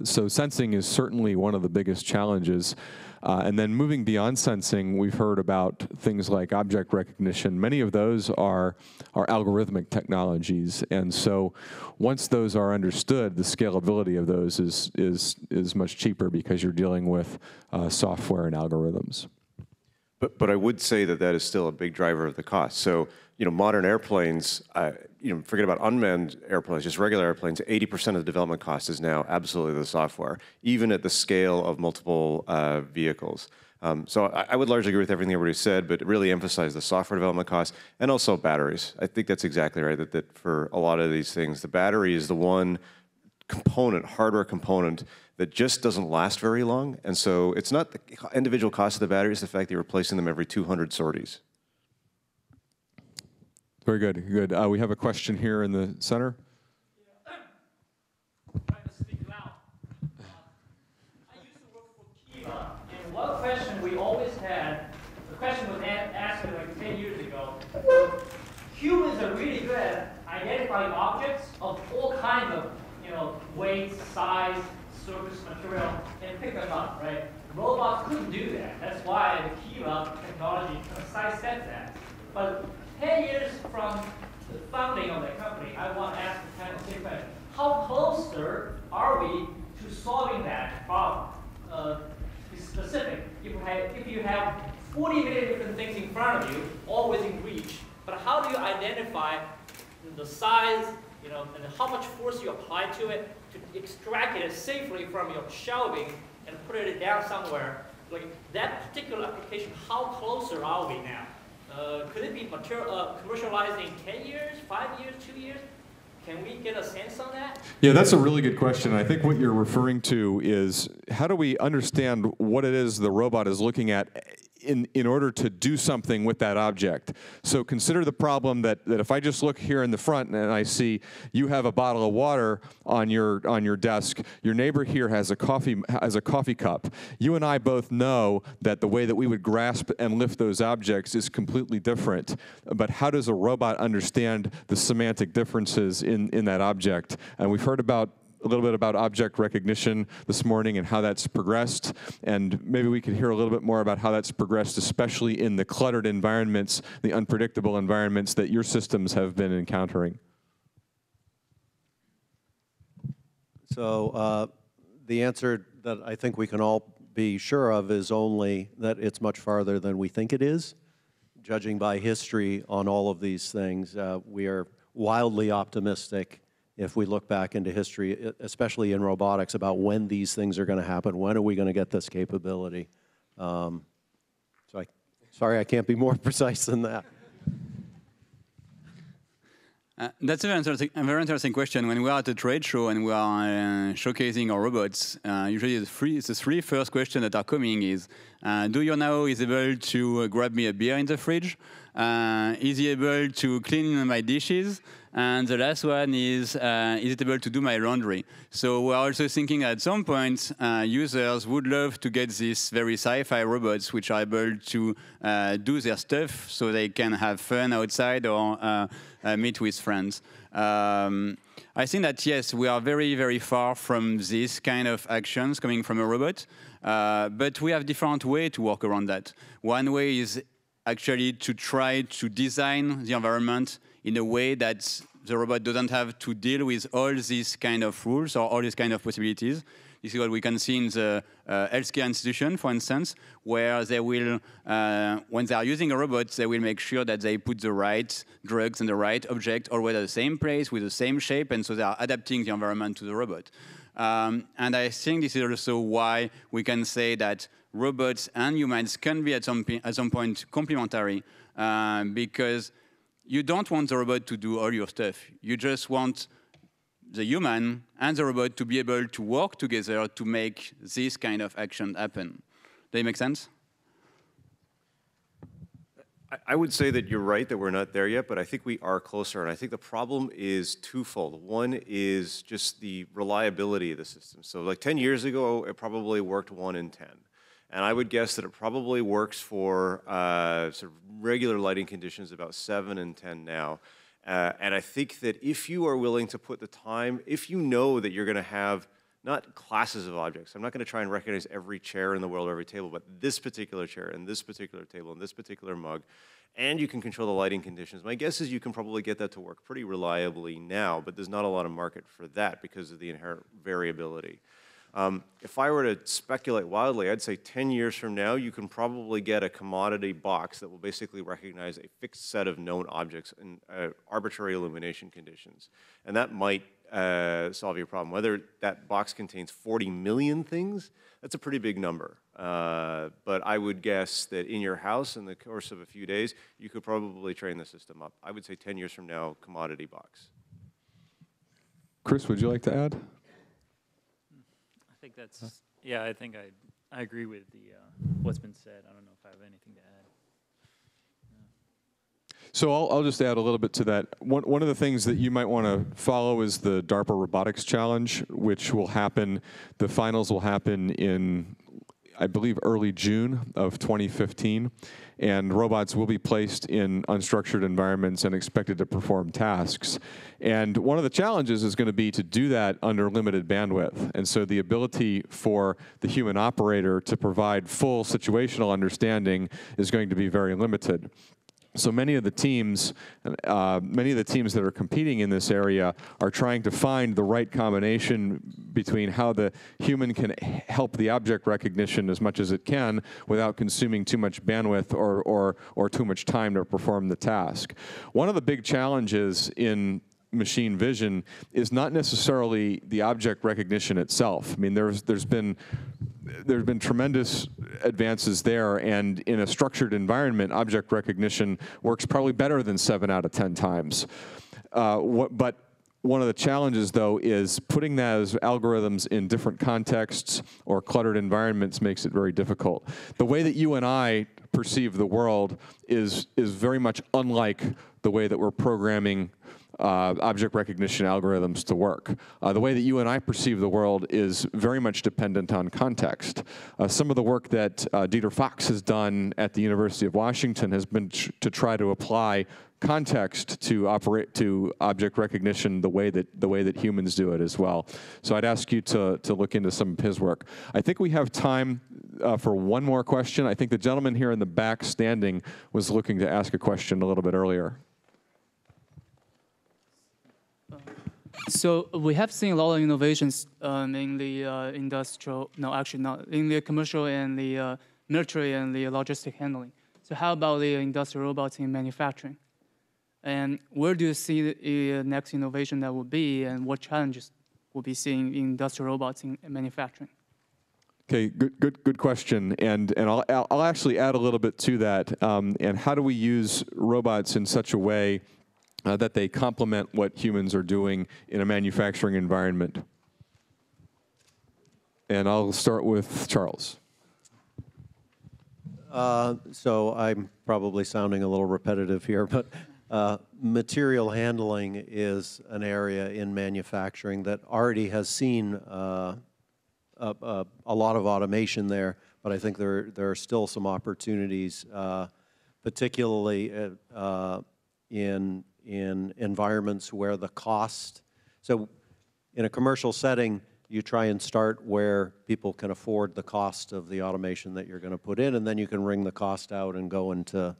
So sensing is certainly one of the biggest challenges. And then moving beyond sensing, we've heard about things like object recognition. Many of those are algorithmic technologies. And so once those are understood, the scalability of those is much cheaper, because you're dealing with software and algorithms. But I would say that is still a big driver of the cost. So, modern airplanes, forget about unmanned airplanes, just regular airplanes, 80% of the development cost is now absolutely the software, even at the scale of multiple vehicles. So I would largely agree with everything everybody said, but really emphasize the software development costs and also batteries. I think that's exactly right, that for a lot of these things, the battery is the one component, hardware component, that just doesn't last very long. And so it's not the individual cost of the battery, it's the fact that you're replacing them every 200 sorties. Very good, good. We have a question here in the center. Trying to speak loud. I used to work for Kiva, and one question we always had, the question was asked like 10 years ago. Humans are really good at identifying objects of all kinds of, weight, size, surface material, and pick them up, right? Robots couldn't do that. That's why the Kiva technology kind of sidesteps that. But 10 years from the founding of the company, I want to ask the kind of same question. How closer are we to solving that problem? To be specific, if you have 40 million different things in front of you, all within reach, but how do you identify the size, and how much force you apply to it to extract it safely from your shelving and put it down somewhere? Like that particular application, how closer are we now? Could it be commercialized in 10 years, 5 years, 2 years? Can we get a sense on that? Yeah, that's a really good question. I think what you're referring to is how do we understand what it is the robot is looking at in order to do something with that object. So consider the problem that if I just look here in the front and I see you have a bottle of water on your desk, your neighbor here has a coffee cup. You and I both know that the way that we would grasp and lift those objects is completely different. But how does a robot understand the semantic differences in that object? And we've heard a little bit about object recognition this morning and how that's progressed, and maybe we could hear a little bit more about how that's progressed, especially in the cluttered environments, the unpredictable environments that your systems have been encountering. So the answer that I think we can all be sure of is only that it's much farther than we think it is. Judging by history on all of these things, we are wildly optimistic if we look back into history, especially in robotics, about when these things are going to happen, when are we going to get this capability. Sorry, I can't be more precise than that. That's a very interesting question. When we are at a trade show and we are showcasing our robots, usually the three first questions that are coming is, do you know is able to grab me a beer in the fridge? Is he able to clean my dishes? And the last one is it able to do my laundry? So we're also thinking at some point, users would love to get these very sci-fi robots which are able to do their stuff so they can have fun outside or meet with friends. I think that, yes, we are very, very far from this kind of actions coming from a robot, but we have different ways to work around that. One way is actually to try to design the environment in a way that the robot doesn't have to deal with all these kind of rules or all these kind of possibilities. This is what we can see in the healthcare institution, for instance, where they will, when they are using a robot, they will make sure that they put the right drugs and the right object always at the same place with the same shape, and so they are adapting the environment to the robot. And I think this is also why we can say that robots and humans can be at some point complementary, because you don't want the robot to do all your stuff. You just want the human and the robot to be able to work together to make this kind of action happen. Does it make sense? I would say that you're right that we're not there yet, but I think we are closer. And I think the problem is twofold. One is just the reliability of the system. So like 10 years ago, it probably worked 1 in 10. And I would guess that it probably works for sort of regular lighting conditions about 7 in 10 now. And I think that if you are willing to put the time, if you know that you're going to have not classes of objects, I'm not going to try and recognize every chair in the world or every table, but this particular chair and this particular table and this particular mug, and you can control the lighting conditions, my guess is you can probably get that to work pretty reliably now, but there's not a lot of market for that because of the inherent variability. If I were to speculate wildly, I'd say 10 years from now, you can probably get a commodity box that will basically recognize a fixed set of known objects in arbitrary illumination conditions. And that might solve your problem. Whether that box contains 40 million things, that's a pretty big number. But I would guess that in your house, in the course of a few days, you could probably train the system up. I would say 10 years from now, commodity box. Chris, would you like to add? think that's, yeah, I think I agree with the what's been said. I don't know if I have anything to add. So I'll just add a little bit to that. One of the things that you might want to follow is the DARPA Robotics Challenge, which will happen, the finals will happen in, I believe, early June of 2015. And robots will be placed in unstructured environments and expected to perform tasks. And one of the challenges is going to be to do that under limited bandwidth. And so the ability for the human operator to provide full situational understanding is going to be very limited. So many of the teams that are competing in this area are trying to find the right combination between how the human can help the object recognition as much as it can without consuming too much bandwidth or too much time to perform the task. One of the big challenges in machine vision is not necessarily the object recognition itself. I mean, there's been tremendous advances there, and in a structured environment, object recognition works probably better than 7 out of 10 times. But one of the challenges, though, is putting those algorithms in different contexts or cluttered environments makes it very difficult. The way that you and I perceive the world is very much unlike the way that we're programming object recognition algorithms to work. The way that you and I perceive the world is very much dependent on context. Some of the work that Dieter Fox has done at the University of Washington has been to try to apply context to object recognition the way that humans do it as well. So I'd ask you to look into some of his work. I think we have time for one more question. I think the gentleman here in the back standing was looking to ask a question a little bit earlier. So we have seen a lot of innovations in the industrial, no, actually not, in the commercial and the military and the logistic handling. So how about the industrial robots in manufacturing? And where do you see the next innovation that will be, and what challenges we'll be seeing in industrial robots in manufacturing? Okay, good question, and I'll actually add a little bit to that. And how do we use robots in such a way that they complement what humans are doing in a manufacturing environment? And I'll start with Charles. So I'm probably sounding a little repetitive here, but material handling is an area in manufacturing that already has seen a lot of automation there, but I think there are still some opportunities, particularly in environments where the cost, so in a commercial setting, you try and start where people can afford the cost of the automation that you're going to put in, and then you can wring the cost out and go into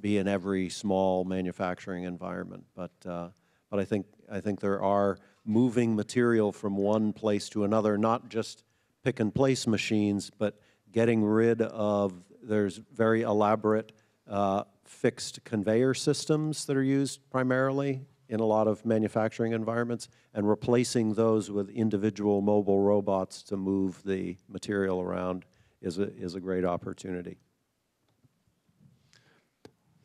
be in every small manufacturing environment. But I think there are moving material from one place to another, not just pick and place machines, but getting rid of, there's very elaborate fixed conveyor systems that are used primarily in a lot of manufacturing environments, and replacing those with individual mobile robots to move the material around is a great opportunity.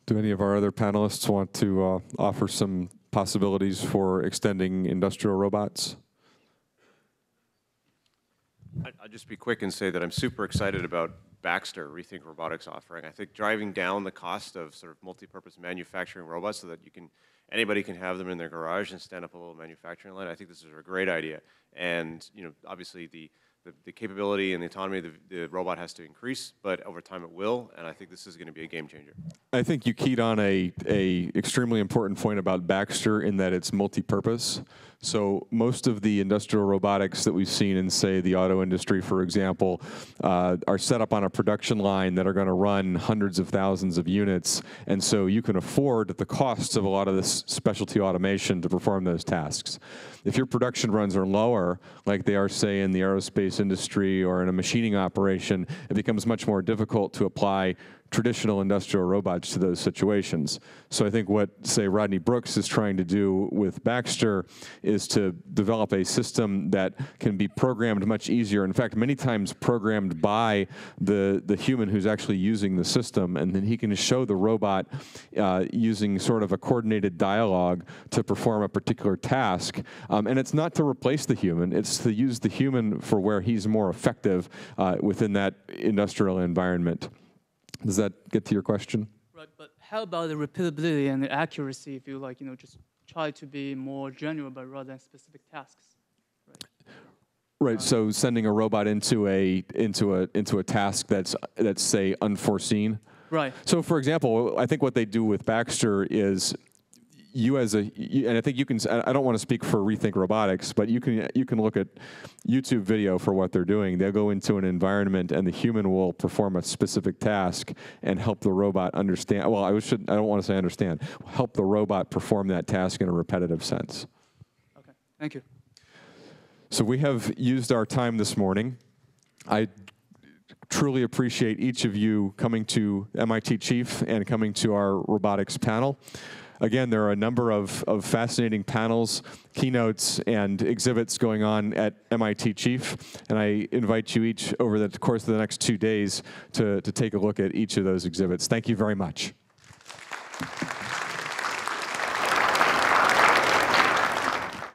Do any of our other panelists want to offer some possibilities for extending industrial robots? I'll just be quick and say that I'm super excited about Baxter Rethink Robotics offering. I think driving down the cost of sort of multi-purpose manufacturing robots so that anybody can have them in their garage and stand up a little manufacturing line. I think this is a great idea. And obviously the capability and the autonomy of the robot has to increase, but over time it will, and I think this is going to be a game changer. I think you keyed on a extremely important point about Baxter in that it's multi-purpose. So most of the industrial robotics that we've seen in, say, the auto industry, for example, are set up on a production line that are going to run hundreds of thousands of units, and so you can afford the costs of a lot of this specialty automation to perform those tasks. If your production runs are lower, like they are, say, in the aerospace industry or in a machining operation, it becomes much more difficult to apply traditional industrial robots to those situations. So I think what, say, Rodney Brooks is trying to do with Baxter is to develop a system that can be programmed much easier. In fact, many times programmed by the human who's actually using the system, and then he can show the robot using sort of a coordinated dialogue to perform a particular task. And it's not to replace the human, it's to use the human for where he's more effective within that industrial environment. Does that get to your question? Right, but how about the repeatability and the accuracy if you like, just try to be more general but rather than specific tasks? Right. So sending a robot into a task that's say unforeseen. Right. So for example, I think what they do with Baxter is and I think you can, I don't want to speak for Rethink Robotics, but you can look at YouTube video for what they're doing. They'll go into an environment and the human will perform a specific task and help the robot understand, well, I don't want to say understand, help the robot perform that task in a repetitive sense. Okay, thank you. So we have used our time this morning. I truly appreciate each of you coming to MIT Chief and coming to our robotics panel. Again, there are a number of fascinating panels, keynotes, and exhibits going on at MIT Chief, and I invite you each over the course of the next 2 days to take a look at each of those exhibits. Thank you very much.